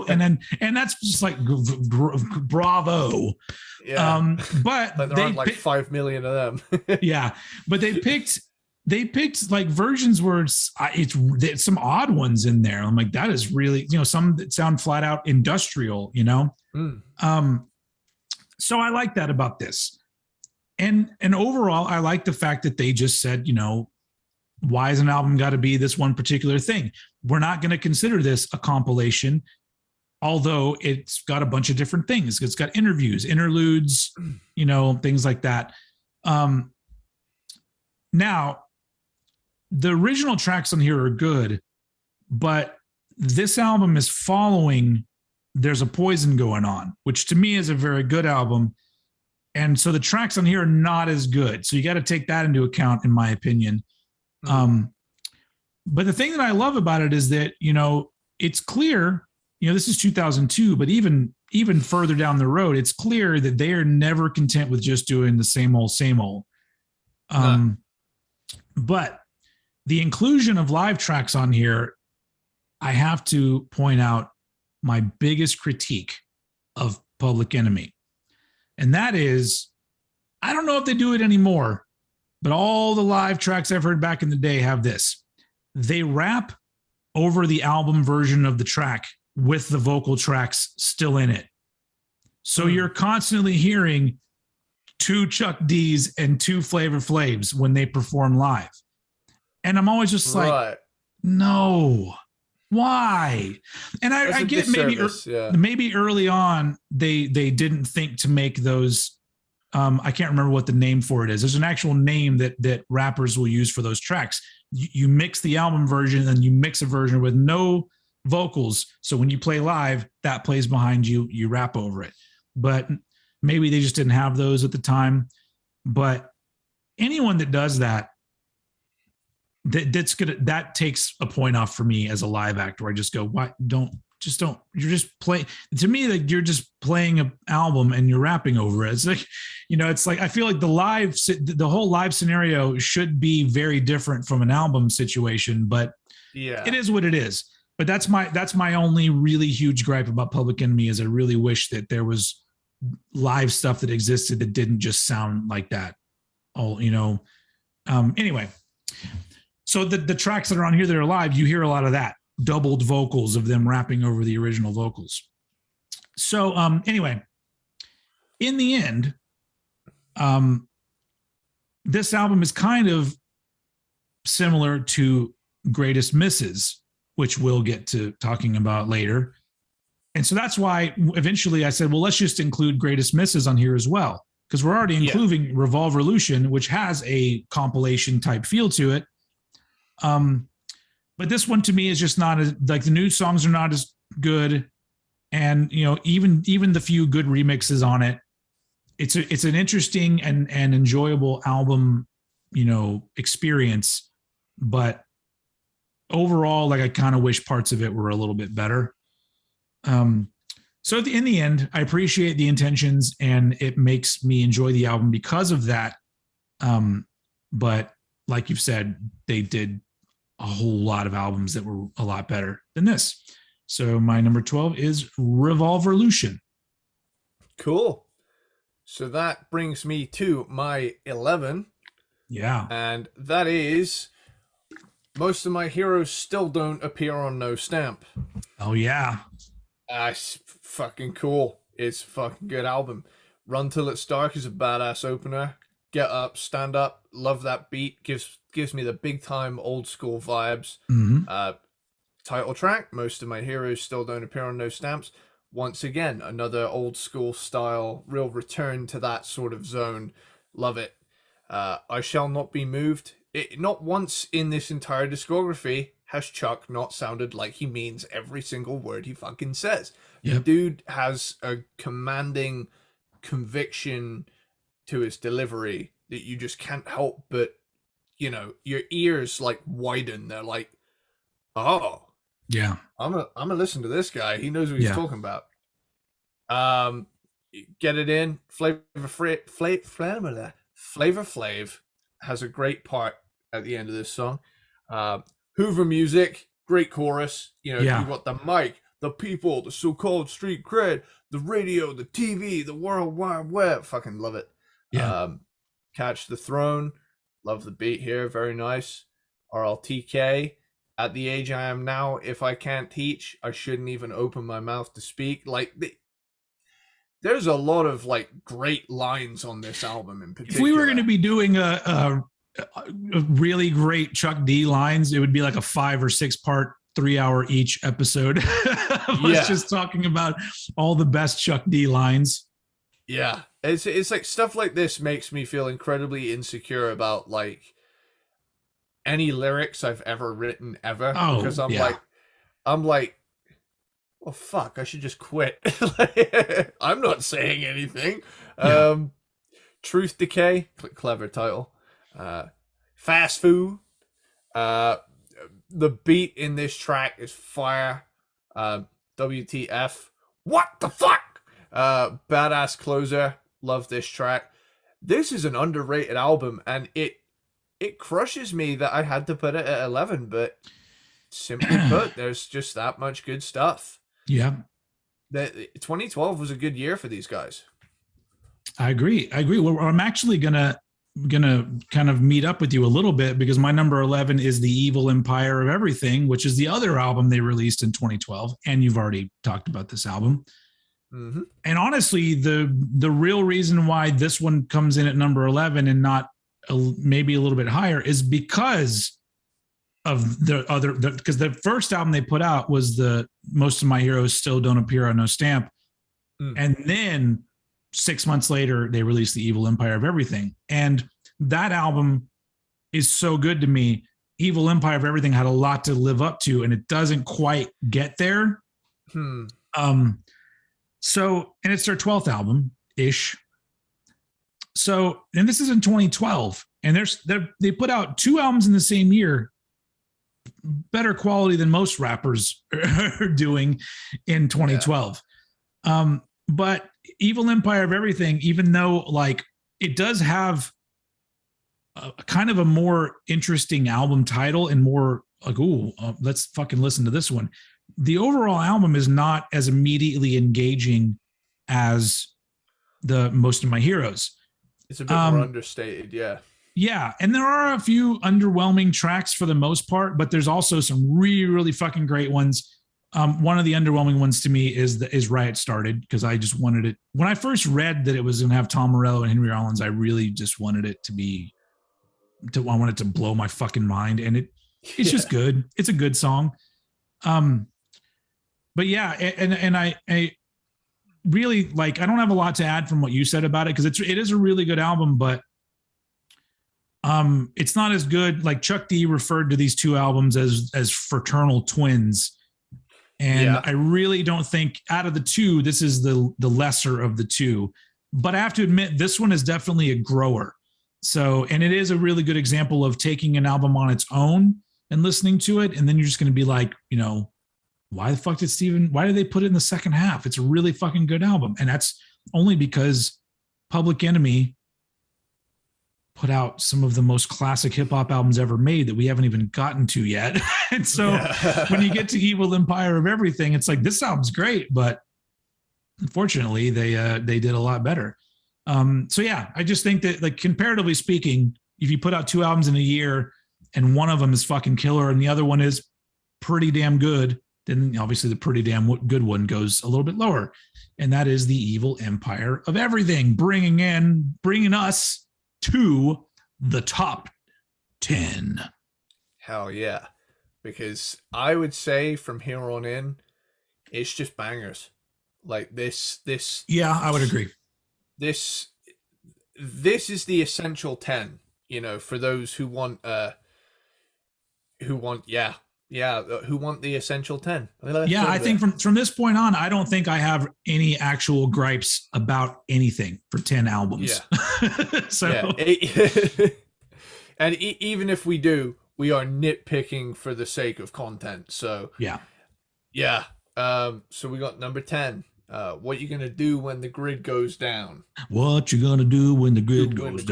and that's just like bravo. Yeah. But there aren't like 5 million of them. Yeah, but they picked like versions where it's some odd ones in there. I'm like, that is really, some that sound flat out industrial, So I like that about this. And overall, I like the fact that they just said, why is an album got to be this one particular thing? We're not going to consider this a compilation, although it's got a bunch of different things. It's got interviews, interludes, things like that. Now, the original tracks on here are good, but this album is following There's a Poison Going On, which to me is a very good album. And so the tracks on here are not as good. So you got to take that into account, in my opinion. But the thing that I love about it is that, it's clear, this is 2002, but even further down the road, it's clear that they are never content with just doing the same old. But the inclusion of live tracks on here, I have to point out my biggest critique of Public Enemy. And that is, I don't know if they do it anymore, but all the live tracks I've heard back in the day have this. They rap over the album version of the track with the vocal tracks still in it. So you're constantly hearing 2 Chuck D's and 2 Flavor Flavs when they perform live. And I'm always just like, no, why? And I get maybe early on they didn't think to make those I can't remember what the name for it is. There's an actual name that rappers will use for those tracks. You mix the album version and you mix a version with no vocals. So when you play live, that plays behind you, you rap over it. But maybe they just didn't have those at the time. But anyone that does that, that takes a point off for me as a live act, where I just go, why don't you're just play, to me, like you're just playing an album and you're rapping over it. It's like, it's like, I feel like the whole live scenario should be very different from an album situation, but yeah, it is what it is. But that's my only really huge gripe about Public Enemy, is I really wish that there was live stuff that existed that didn't just sound like that. Anyway, so the tracks that are on here that are live, you hear a lot of that doubled vocals of them rapping over the original vocals. So anyway, in the end, this album is kind of similar to Greatest Misses, which we'll get to talking about later. And so that's why eventually I said, well, let's just include Greatest Misses on here as well, because we're already including Revolverution, which has a compilation type feel to it. But this one to me is just not as, like, the new songs are not as good. And, even the few good remixes on it, it's an interesting and enjoyable album, experience. But overall, like, I kind of wish parts of it were a little bit better. So in the end, I appreciate the intentions and it makes me enjoy the album because of that. But like you've said, they did a whole lot of albums that were a lot better than this. So my number 12 is Revolverution. Cool. So that brings me to my 11. Yeah. And that is Most of My Heroes Still Don't Appear on No Stamp. Oh, yeah. It's fucking cool. It's a fucking good album. Run Till It's Dark is a badass opener. Get Up, Stand Up. Love that beat. Gives me the big time old school vibes. Mm-hmm. Title track, Most of My Heroes Still Don't Appear on No Stamps. Once again, another old school style, real return to that sort of zone. Love it. I Shall Not Be Moved. Not once in this entire discography has Chuck not sounded like he means every single word he fucking says. Yep. The dude has a commanding conviction to his delivery that you just can't help but, your ears like widen. They're like, oh, yeah, I'm gonna listen to this guy. He knows what he's talking about. Get It In. Flavor Flav has a great part at the end of this song. Hoover Music, great chorus. You've got the mic, the people, the so-called street cred, the radio, the TV, the World Wide Web. Fucking love it. Yeah. Catch the Throne. Love the beat here. Very nice. RLTK. At the age I am now, if I can't teach, I shouldn't even open my mouth to speak. Like, there's a lot of great lines on this album in particular. If we were going to be doing a really great Chuck D lines, it would be like a 5 or 6 part, 3 hour each episode. Just talking about all the best Chuck D lines. Yeah, it's like stuff like this makes me feel incredibly insecure about any lyrics I've ever written ever. Oh, because I'm like, well, fuck, I should just quit. I'm not saying anything. Yeah. Truth Decay, clever title. Fast Food. The beat in this track is fire. WTF. What the fuck? Badass closer. Love this track. This is an underrated album, and it crushes me that I had to put it at 11, but simply put, there's just that much good stuff. Yeah. 2012 was a good year for these guys. I agree. Well, I'm actually gonna kind of meet up with you a little bit, because my number 11 is The Evil Empire of Everything, which is the other album they released in 2012, and you've already talked about this album. Mm-hmm. And honestly, the real reason why this one comes in at number 11 and not maybe a little bit higher is because of because the first album they put out was the Most of My Heroes Still Don't Appear on No Stamp. And then 6 months later, they released The Evil Empire of Everything. And that album is so good to me. Evil Empire of Everything had a lot to live up to, and it doesn't quite get there. So, and it's their 12th album ish. So, and this is in 2012, and they put out 2 albums in the same year, better quality than most rappers are doing in 2012. Yeah. But Evil Empire of Everything, even though like it does have a kind of a more interesting album title and more like, let's fucking listen to this one. The overall album is not as immediately engaging as the Most of My Heroes. It's a bit more understated, yeah. Yeah, and there are a few underwhelming tracks for the most part, but there's also some really, really fucking great ones. One of the underwhelming ones to me is Riot Started, because I just wanted it. When I first read that it was going to have Tom Morello and Henry Rollins, I really just wanted it I wanted to blow my fucking mind, and it's just good. It's a good song. But yeah, and I really like, I don't have a lot to add from what you said about it, because it is a really good album, but it's not as good. Like Chuck D referred to these 2 albums as fraternal twins. And I really don't think out of the 2, this is the lesser of the 2, but I have to admit this one is definitely a grower. So, and it is a really good example of taking an album on its own and listening to it. And then you're just going to be like, why the fuck why did they put it in the second half? It's a really fucking good album. And that's only because Public Enemy put out some of the most classic hip hop albums ever made that we haven't even gotten to yet. And so when you get to Evil Empire of Everything, it's like, this album's great, but unfortunately they did a lot better. So yeah, I just think that, like, comparatively speaking, if you put out 2 albums in a year and one of them is fucking killer and the other one is pretty damn good, then obviously the pretty damn good one goes a little bit lower. And that is The Evil Empire of Everything, bringing us to the top 10. Hell yeah. Because I would say from here on in, it's just bangers. Like this. Yeah, I would agree. This is the essential 10, for those who want the essential 10. Yeah, I think from this point on, I don't think I have any actual gripes about anything for 10 albums. Yeah. So, yeah. And even if we do, we are nitpicking for the sake of content. So yeah. So we got number 10. What you gonna do when the grid goes down? What you gonna do when the grid goes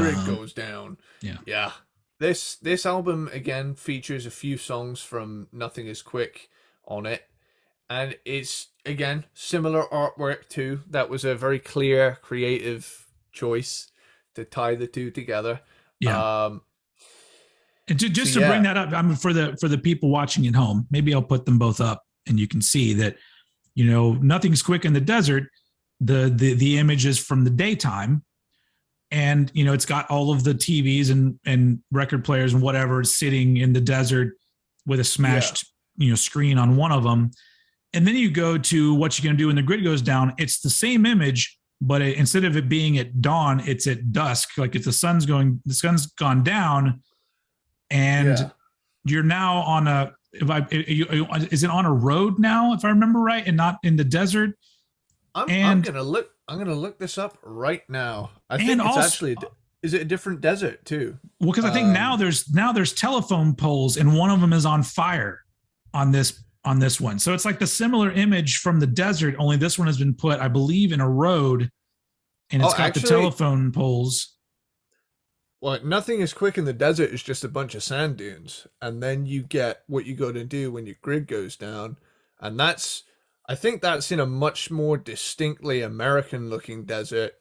down? Yeah. This album again features a few songs from Nothing Is Quick on it, and it's again similar artwork too. That was a very clear creative choice to tie the 2 together. Yeah. And to bring that up, I mean, for the people watching at home, maybe I'll put them both up and you can see that, Nothing's Quick in the Desert. The image is from the daytime. And, it's got all of the TVs and record players and whatever sitting in the desert with a smashed, screen on one of them. And then you go to What You Gonna Do When the Grid Goes Down. It's the same image, but instead of it being at dawn, it's at dusk. Like if the sun's gone down, and you're now on is it on a road now, if I remember right, and not in the desert? I'm gonna look this up right now. I think it's actually, is it a different desert too? Well, because I think now there's telephone poles and one of them is on fire on this one. So it's like the similar image from the desert, only this one has been put, I believe, in a road, and it's got the telephone poles. Well, Nothing Is Quick in the Desert is just a bunch of sand dunes, and then you get What You Gotta Do When Your Grid Goes Down, and I think that's in a much more distinctly American-looking desert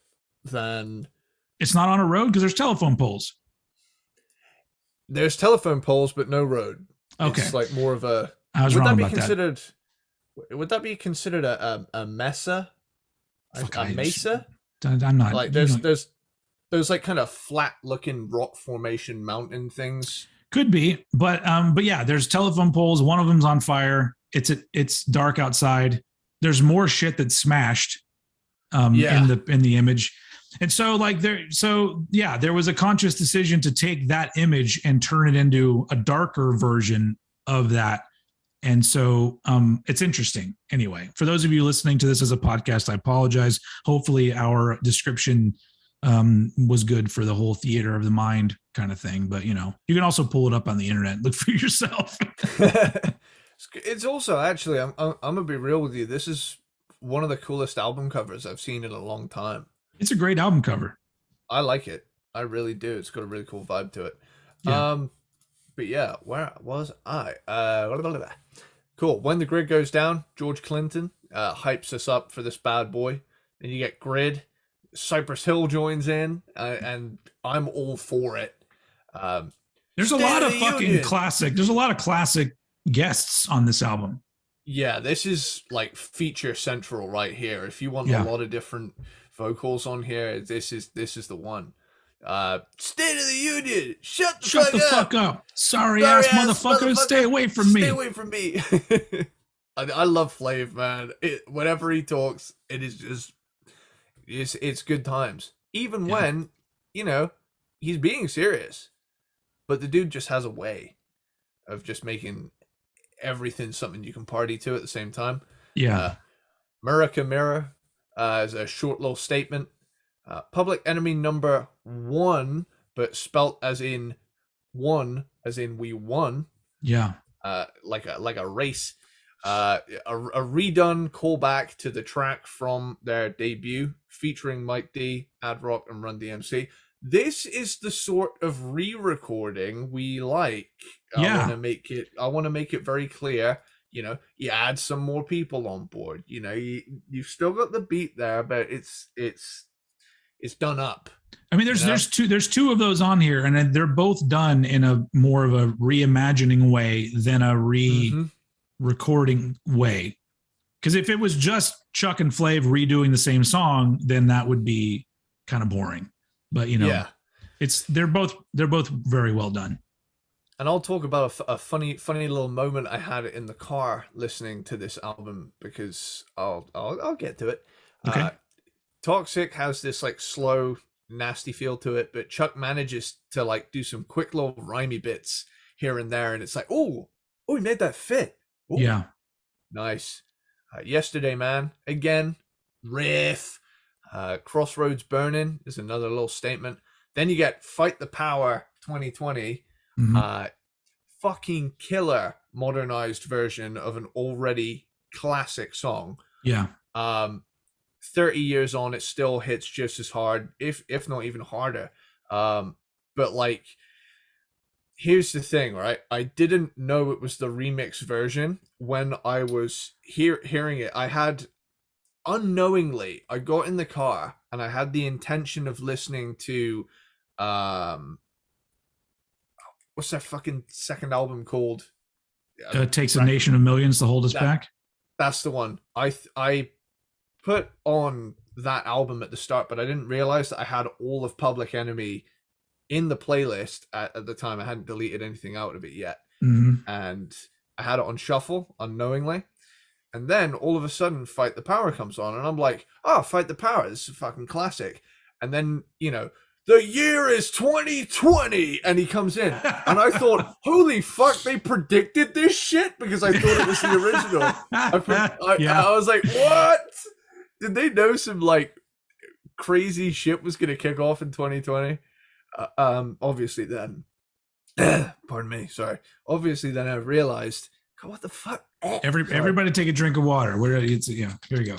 than... It's not on a road because there's telephone poles. There's telephone poles, but no road. Okay. It's like more of a... I was wrong about that. Would that be considered a mesa? A mesa? I'm not... Like, there's like kind of flat-looking rock formation mountain things. Could be, but yeah, there's telephone poles. One of them's on fire. It's dark outside. There's more shit that's smashed. in the image. And so there was a conscious decision to take that image and turn it into a darker version of that. And so it's interesting. Anyway, for those of you listening to this as a podcast, I apologize. Hopefully our description was good for the whole theater of the mind kind of thing. But, you can also pull it up on the internet, look for yourself. It's also actually, I'm going to be real with you. This is one of the coolest album covers I've seen in a long time. It's a great album cover. I like it. I really do. It's got a really cool vibe to it. Yeah. But yeah, where was I? Cool. When the Grid goes down, George Clinton hypes us up for this bad boy. Then you get Grid. Cypress Hill joins in, and I'm all for it. There's a lot of fucking classic. There's a lot of classic guests on this album. Yeah, this is like feature central right here. If you want a lot of different vocals on here, this is the one. State of the Union. Shut the fuck up. Sorry ass motherfucker. Stay away from me. Stay away from me. I love Flav, man. Whenever he talks, it is just it's good times. Even when, he's being serious. But the dude just has a way of just making everything something you can party to at the same time. Yeah. Murica Mirror is a short little statement. Public Enemy number 1, but spelt as in one, as in we won. Yeah. Like a race. A redone callback to the track from their debut featuring Mike D, Ad Rock, and Run DMC. This is the sort of re-recording we like. I want to make it very clear. You add some more people on board. You've still got the beat there, but it's done up. I mean, there's two of those on here, and they're both done in a more of a reimagining way than a recording way. Because if it was just Chuck and Flav redoing the same song, then that would be kind of boring. But they're both very well done. And I'll talk about a funny little moment I had in the car listening to this album, because I'll get to it. Okay. Toxic has this like slow, nasty feel to it, but Chuck manages to like do some quick little rhymey bits here and there, and it's like, oh, he made that fit. Ooh, yeah, nice. Yesterday, Man, again, riff. Crossroads Burning is another little statement. Then you get Fight the Power 2020. Fucking killer modernized version of an already classic song. Yeah. 30 years on, it still hits just as hard, if not even harder. But like, here's the thing, right? I didn't know it was the remix version when I was hearing it. Unknowingly, I got in the car and I had the intention of listening to what's that fucking second album called? Takes a Nation of Millions to Hold Us Back. That's the one. I put on that album at the start, but I didn't realize that I had all of Public Enemy in the playlist at the time. I hadn't deleted anything out of it yet. And I had it on shuffle unknowingly. And then all of a sudden Fight the Power comes on, and I'm like, oh, Fight the Power, this is a fucking classic. And then, the year is 2020, and he comes in. And I thought, holy fuck, they predicted this shit? Because I thought it was the original. I was like, what? Did they know some like crazy shit was going to kick off in 2020? Obviously then, pardon me, sorry. Obviously then I realized, God, what the fuck? Everybody take a drink of water. Here we go.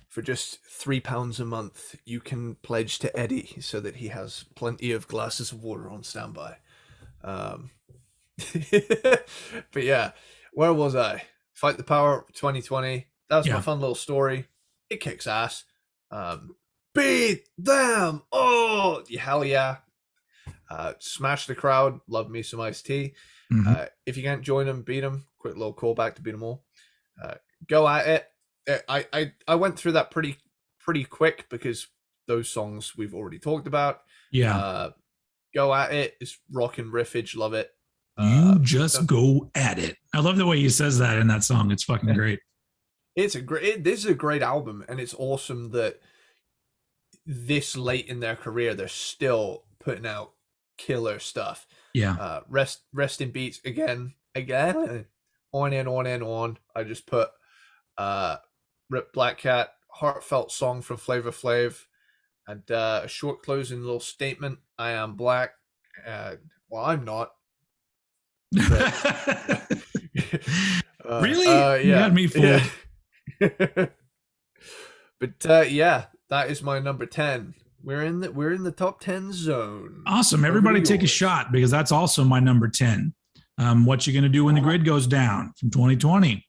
For just £3 a month, you can pledge to Eddie so that he has plenty of glasses of water on standby. But yeah, where was I? Fight the Power 2020. That was my fun little story. It kicks ass. Beat them! Oh, hell yeah. Smash the crowd. Love me some iced tea. If you can't join them, beat them. Quick little callback to beat them all. Go at it. I went through that pretty quick because those songs we've already talked about. Yeah. Go at it. It's rockin' riffage. Love it. You just go at it. I love the way he says that in that song. It's fucking great. This is a great album, and it's awesome that this late in their career they're still putting out killer stuff. Yeah. Rest in Beats again, on and on and on. I just put Rip Black Cat, heartfelt song from Flavor Flav, and a short closing little statement. I am black. Well, I'm not. But, really? Yeah. You had me fooled. Yeah. But yeah, that is my number 10. We're in the top 10 zone. Awesome. Everybody take a shot, because that's also my number 10. What you going to do when the grid goes down from 2020?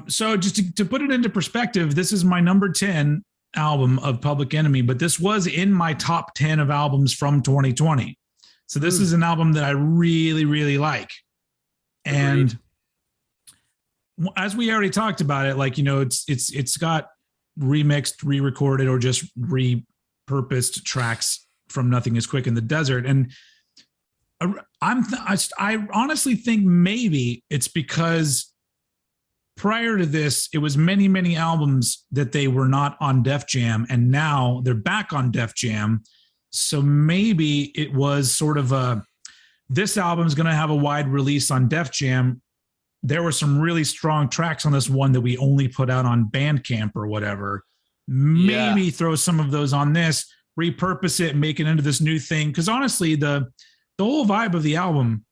So just to put it into perspective, this is my number 10 album of Public Enemy, but this was in my top 10 of albums from 2020. So this is an album that I really, really like. And as we already talked about it, like, you know, it's got remixed, re-recorded, or just repurposed tracks from Nothing Is Quick in the Desert. And I honestly think maybe it's because prior to this, it was many, many albums that they were not on Def Jam, and now they're back on Def Jam. So maybe it was sort of this album is going to have a wide release on Def Jam. There were some really strong tracks on this one that we only put out on Bandcamp or whatever. Maybe throw some of those on this, repurpose it, and make it into this new thing. Because honestly, the whole vibe of the album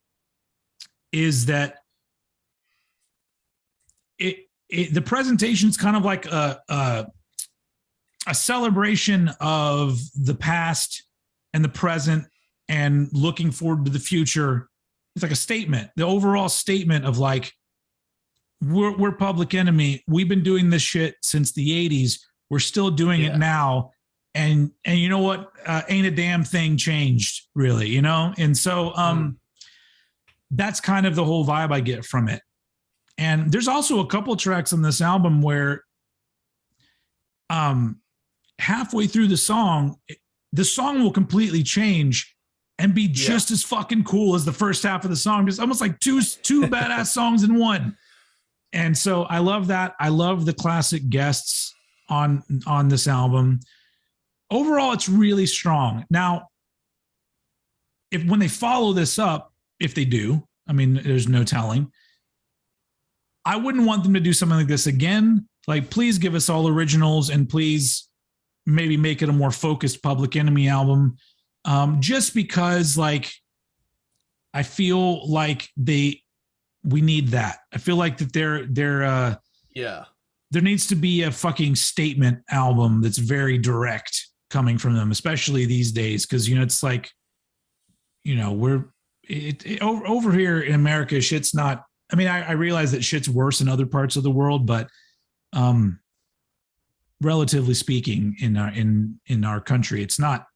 is that the presentation is kind of like a celebration of the past and the present and looking forward to the future. It's like a statement, the overall statement of like, we're Public Enemy. We've been doing this shit since the 80s. We're still doing it now. And you know what? Ain't a damn thing changed, really, you know? And so that's kind of the whole vibe I get from it. And there's also a couple tracks on this album where halfway through the song will completely change and be just as fucking cool as the first half of the song. Just almost like two badass songs in one. And so I love that. I love the classic guests on this album. Overall, it's really strong. Now, when they follow this up, if they do, I mean, there's no telling. I wouldn't want them to do something like this again. Like, please give us all originals, and please maybe make it a more focused Public Enemy album. Just because, like, I feel like we need that. I feel like that there needs to be a fucking statement album that's very direct coming from them, especially these days. Cause you know, it's like, you know, over here in America, shit's not, I mean, I realize that shit's worse in other parts of the world, but, relatively speaking, in our country, it's not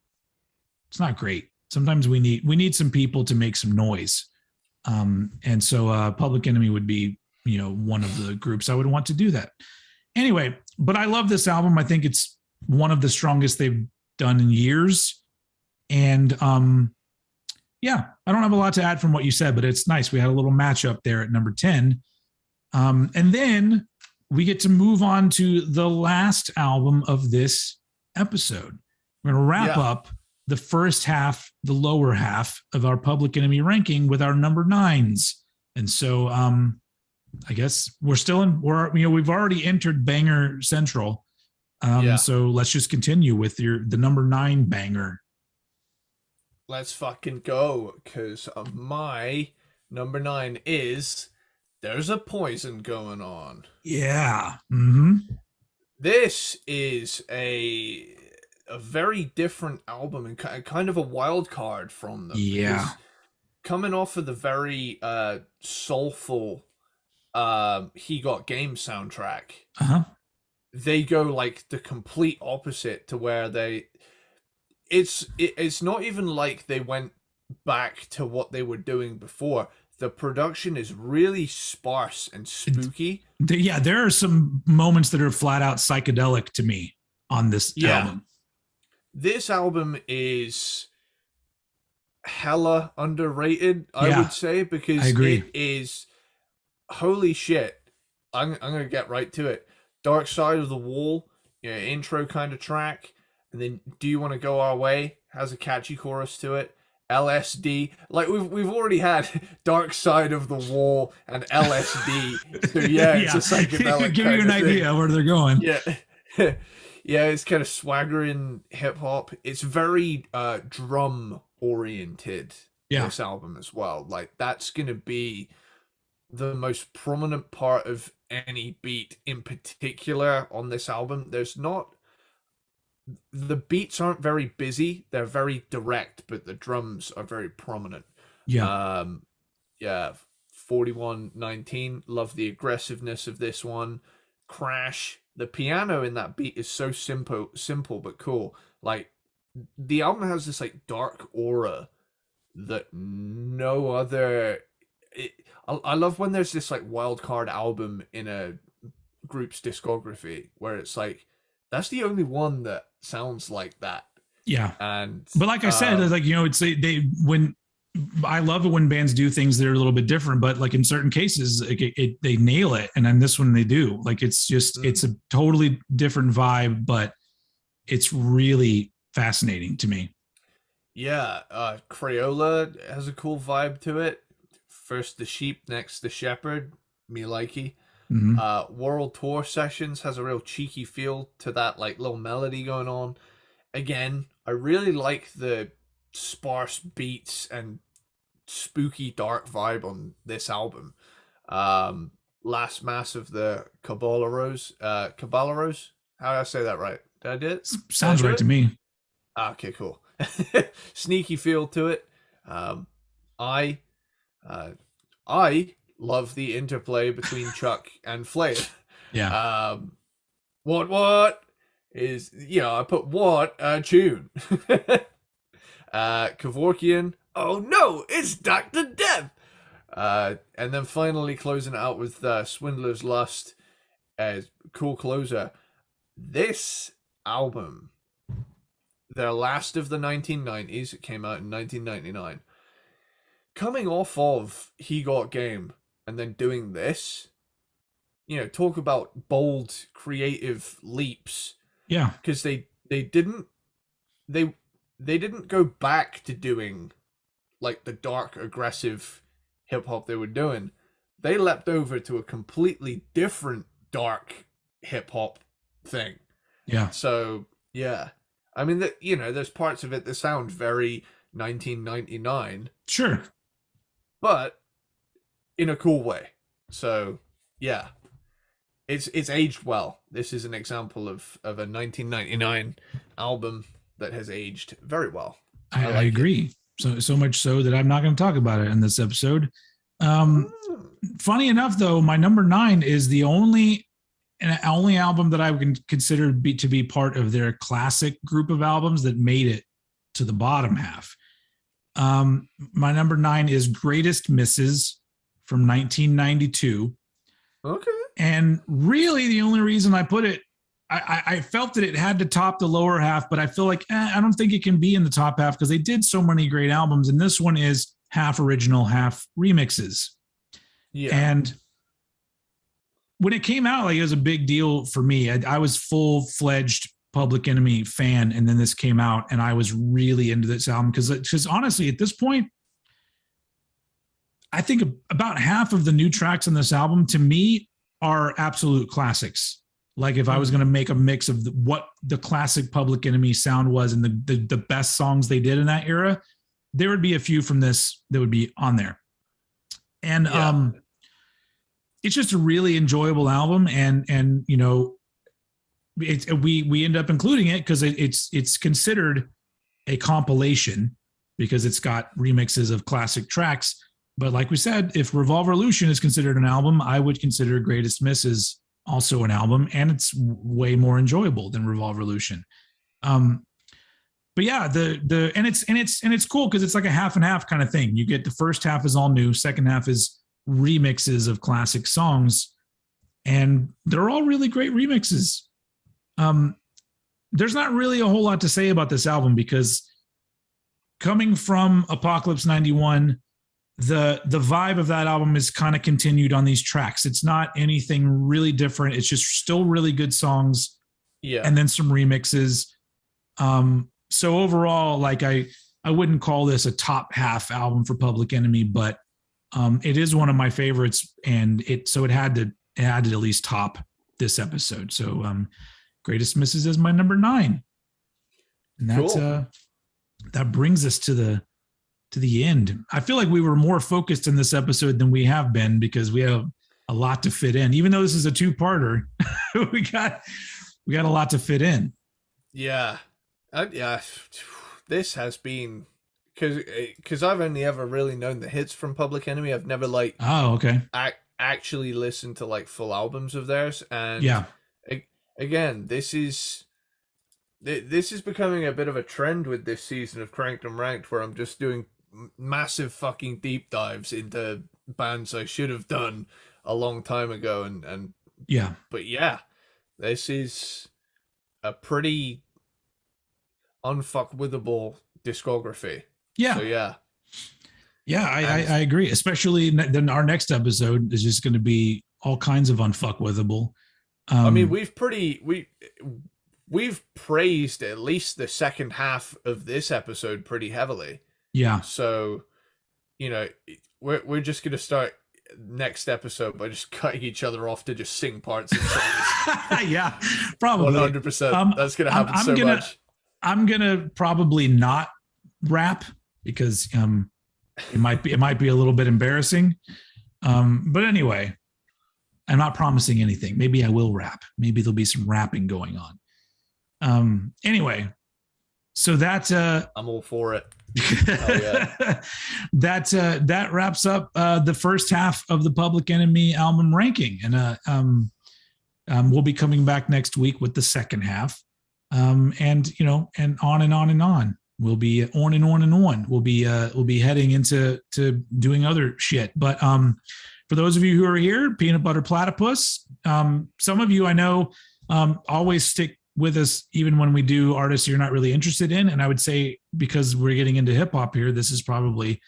great. Sometimes we need some people to make some noise. And so Public Enemy would be, you know, one of the groups I would want to do that. Anyway, but I love this album. I think it's one of the strongest they've done in years. And yeah, I don't have a lot to add from what you said, but it's nice. We had a little matchup there at number 10. And then we get to move on to the last album of this episode. We're going to wrap up the first half, the lower half of our Public Enemy ranking with our number 9s. And so I guess we've already entered Banger Central. So let's just continue with the number 9 banger. Let's fucking go, because my number 9 is There's a Poison Going On. Yeah. Mm-hmm. This is a very different album and kind of a wild card from them. Yeah. Coming off of the very soulful He Got Game soundtrack, they go like the complete opposite to where it's not even like they went back to what they were doing before. The production is really sparse and spooky. There are some moments that are flat out psychedelic to me on this album. This album is hella underrated, I would say, because it is, holy shit, I'm gonna get right to it. Dark Side of the Wall, intro kind of track, and then Do You Want to Go Our Way has a catchy chorus to it. LSD, like we've already had Dark Side of the Wall and LSD, so yeah, it's a psychedelic. Give you an idea where they're going. Yeah, yeah, it's kind of swaggering hip hop. It's very drum oriented. Yeah. This album as well, like that's gonna be the most prominent part of any beat in particular on this album. The beats aren't very busy, they're very direct, but the drums are very prominent. Yeah. Yeah, 4119, love the aggressiveness of this one. Crash, the piano in that beat is so simple but cool. Like the album has this like dark aura that no other I love when there's this like wild card album in a group's discography where it's like that's the only one that sounds like that. Yeah. And but like I said, like it's when I love it when bands do things that are a little bit different, but like in certain cases they nail it, and then this one they do. Like it's just it's a totally different vibe, but it's really fascinating to me. Yeah, Crayola has a cool vibe to it. First the sheep, next the shepherd. Me likey. Mm-hmm. World Tour Sessions has a real cheeky feel to that, like little melody going on. Again, I really like the sparse beats and spooky dark vibe on this album. Last Mass of the Caballeros. Caballeros? How did I say that right? Did I do it? Sounds right to me. Okay, cool. Sneaky feel to it. I love the interplay between Chuck and Flav. Yeah. What is, I put what tune. Kevorkian, oh no, it's Dr. Death. And then finally closing it out with Swindler's Lust as cool closer. This album, their last of the 1990s, it came out in 1999. Coming off of He Got Game and then doing this, talk about bold creative leaps. Yeah, because they didn't go back to doing like the dark aggressive hip hop they were doing. They leapt over to a completely different dark hip hop thing. Yeah. So yeah, I mean that there's parts of it that sound very 1999. Sure. But in a cool way. So yeah, it's aged well. This is an example of a 1999 album that has aged very well. I agree. So much so that I'm not going to talk about it in this episode. Funny enough, though, my number 9 is the only album that I would consider to be part of their classic group of albums that made it to the bottom half. My number 9 is Greatest Misses from 1992. Okay. And really the only reason I put it, I felt that it had to top the lower half, but I feel like I don't think it can be in the top half because they did so many great albums. And this one is half original, half remixes. Yeah. And when it came out, like it was a big deal for me. I was full-fledged Public Enemy fan, and then this came out, and I was really into this album because honestly, at this point, I think about half of the new tracks on this album to me are absolute classics. Like if I was going to make a mix of what the classic Public Enemy sound was and the best songs they did in that era, there would be a few from this that would be on there. And it's just a really enjoyable album, and we end up including it because it's considered a compilation because it's got remixes of classic tracks. But like we said, if Revolve Revolution is considered an album, I would consider Greatest Misses also an album, and it's way more enjoyable than Revolve Revolution. But yeah, and it's cool because it's like a half and half kind of thing. You get the first half is all new, second half is remixes of classic songs, and they're all really great remixes. There's not really a whole lot to say about this album because coming from Apocalypse 91, the vibe of that album is kind of continued on these tracks. It's not anything really different. It's just still really good songs. Yeah. And then some remixes. So overall, like I wouldn't call this a top half album for Public Enemy, but it is one of my favorites, and it had to at least top this episode. So Greatest Misses is my number 9. And that's cool. That brings us to the end. I feel like we were more focused in this episode than we have been, because we have a lot to fit in. Even though this is a 2-parter, we got a lot to fit in. Yeah. This has been, because I've only ever really known the hits from Public Enemy. I've never actually listened to like full albums of theirs. And yeah, again, this is becoming a bit of a trend with this season of Cranked and Ranked, where I'm just doing massive fucking deep dives into bands I should have done a long time ago. And yeah, but yeah, this is a pretty unfuckwithable discography. Yeah. So yeah. Yeah, I agree. Especially then our next episode is just going to be all kinds of unfuckwithable. I mean, we've praised at least the second half of this episode pretty heavily. Yeah. So, you know, we're just going to start next episode by just cutting each other off to just sing parts of songs. Yeah, probably 100%. That's going to happen much. I'm going to probably not rap, because it might be a little bit embarrassing. But anyway, I'm not promising anything. Maybe I will rap. Maybe there'll be some rapping going on. Anyway, so that's I'm all for it. Yeah. That wraps up the first half of the Public Enemy album ranking, and we'll be coming back next week with the second half, and on and on and on. We'll be on and on and on. We'll be heading into doing other shit. But for those of you who are here, Peanut Butter Platypus, some of you I know always stick with us even when we do artists you're not really interested in. And I would say, because we're getting into hip hop here, this is probably,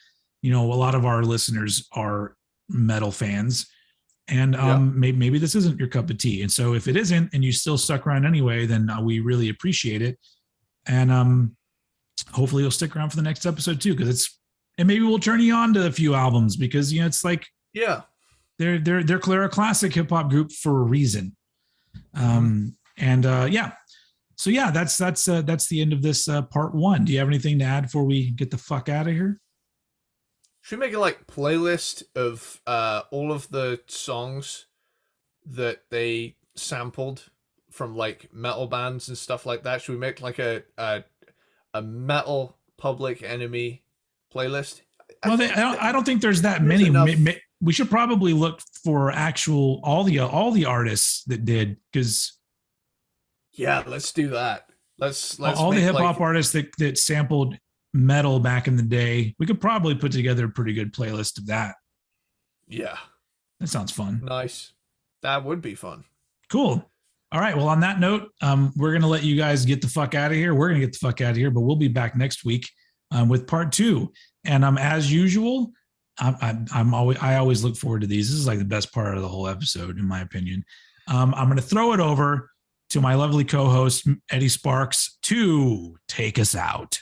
a lot of our listeners are metal fans, and maybe this isn't your cup of tea. And so if it isn't, and you still stuck around anyway, then we really appreciate it. And hopefully you'll stick around for the next episode too, because and maybe we'll turn you on to a few albums, because it's like, yeah, they're a classic hip hop group for a reason. So yeah, that's the end of this part 1. Do you have anything to add before we get the fuck out of here? Should we make a playlist of all of the songs that they sampled from metal bands and stuff like that? Should we make a metal Public Enemy playlist? Well, I don't think there's that many. We should probably look for actual all the artists that did, because yeah, let's do that. Let's all the hip hop artists that sampled metal back in the day. We could probably put together a pretty good playlist of that. Yeah, that sounds fun. Nice. That would be fun. Cool. All right. Well, on that note, we're going to let you guys get the fuck out of here. We're going to get the fuck out of here, but we'll be back next week with part 2. And as usual, I always look forward to these. This is the best part of the whole episode, in my opinion. I'm going to throw it over to my lovely co-host, Eddie Sparxx, to take us out.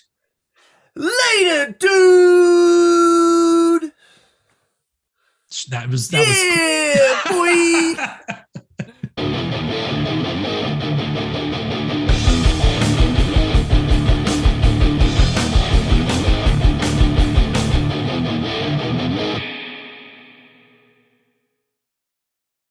Later, dude. That was boy.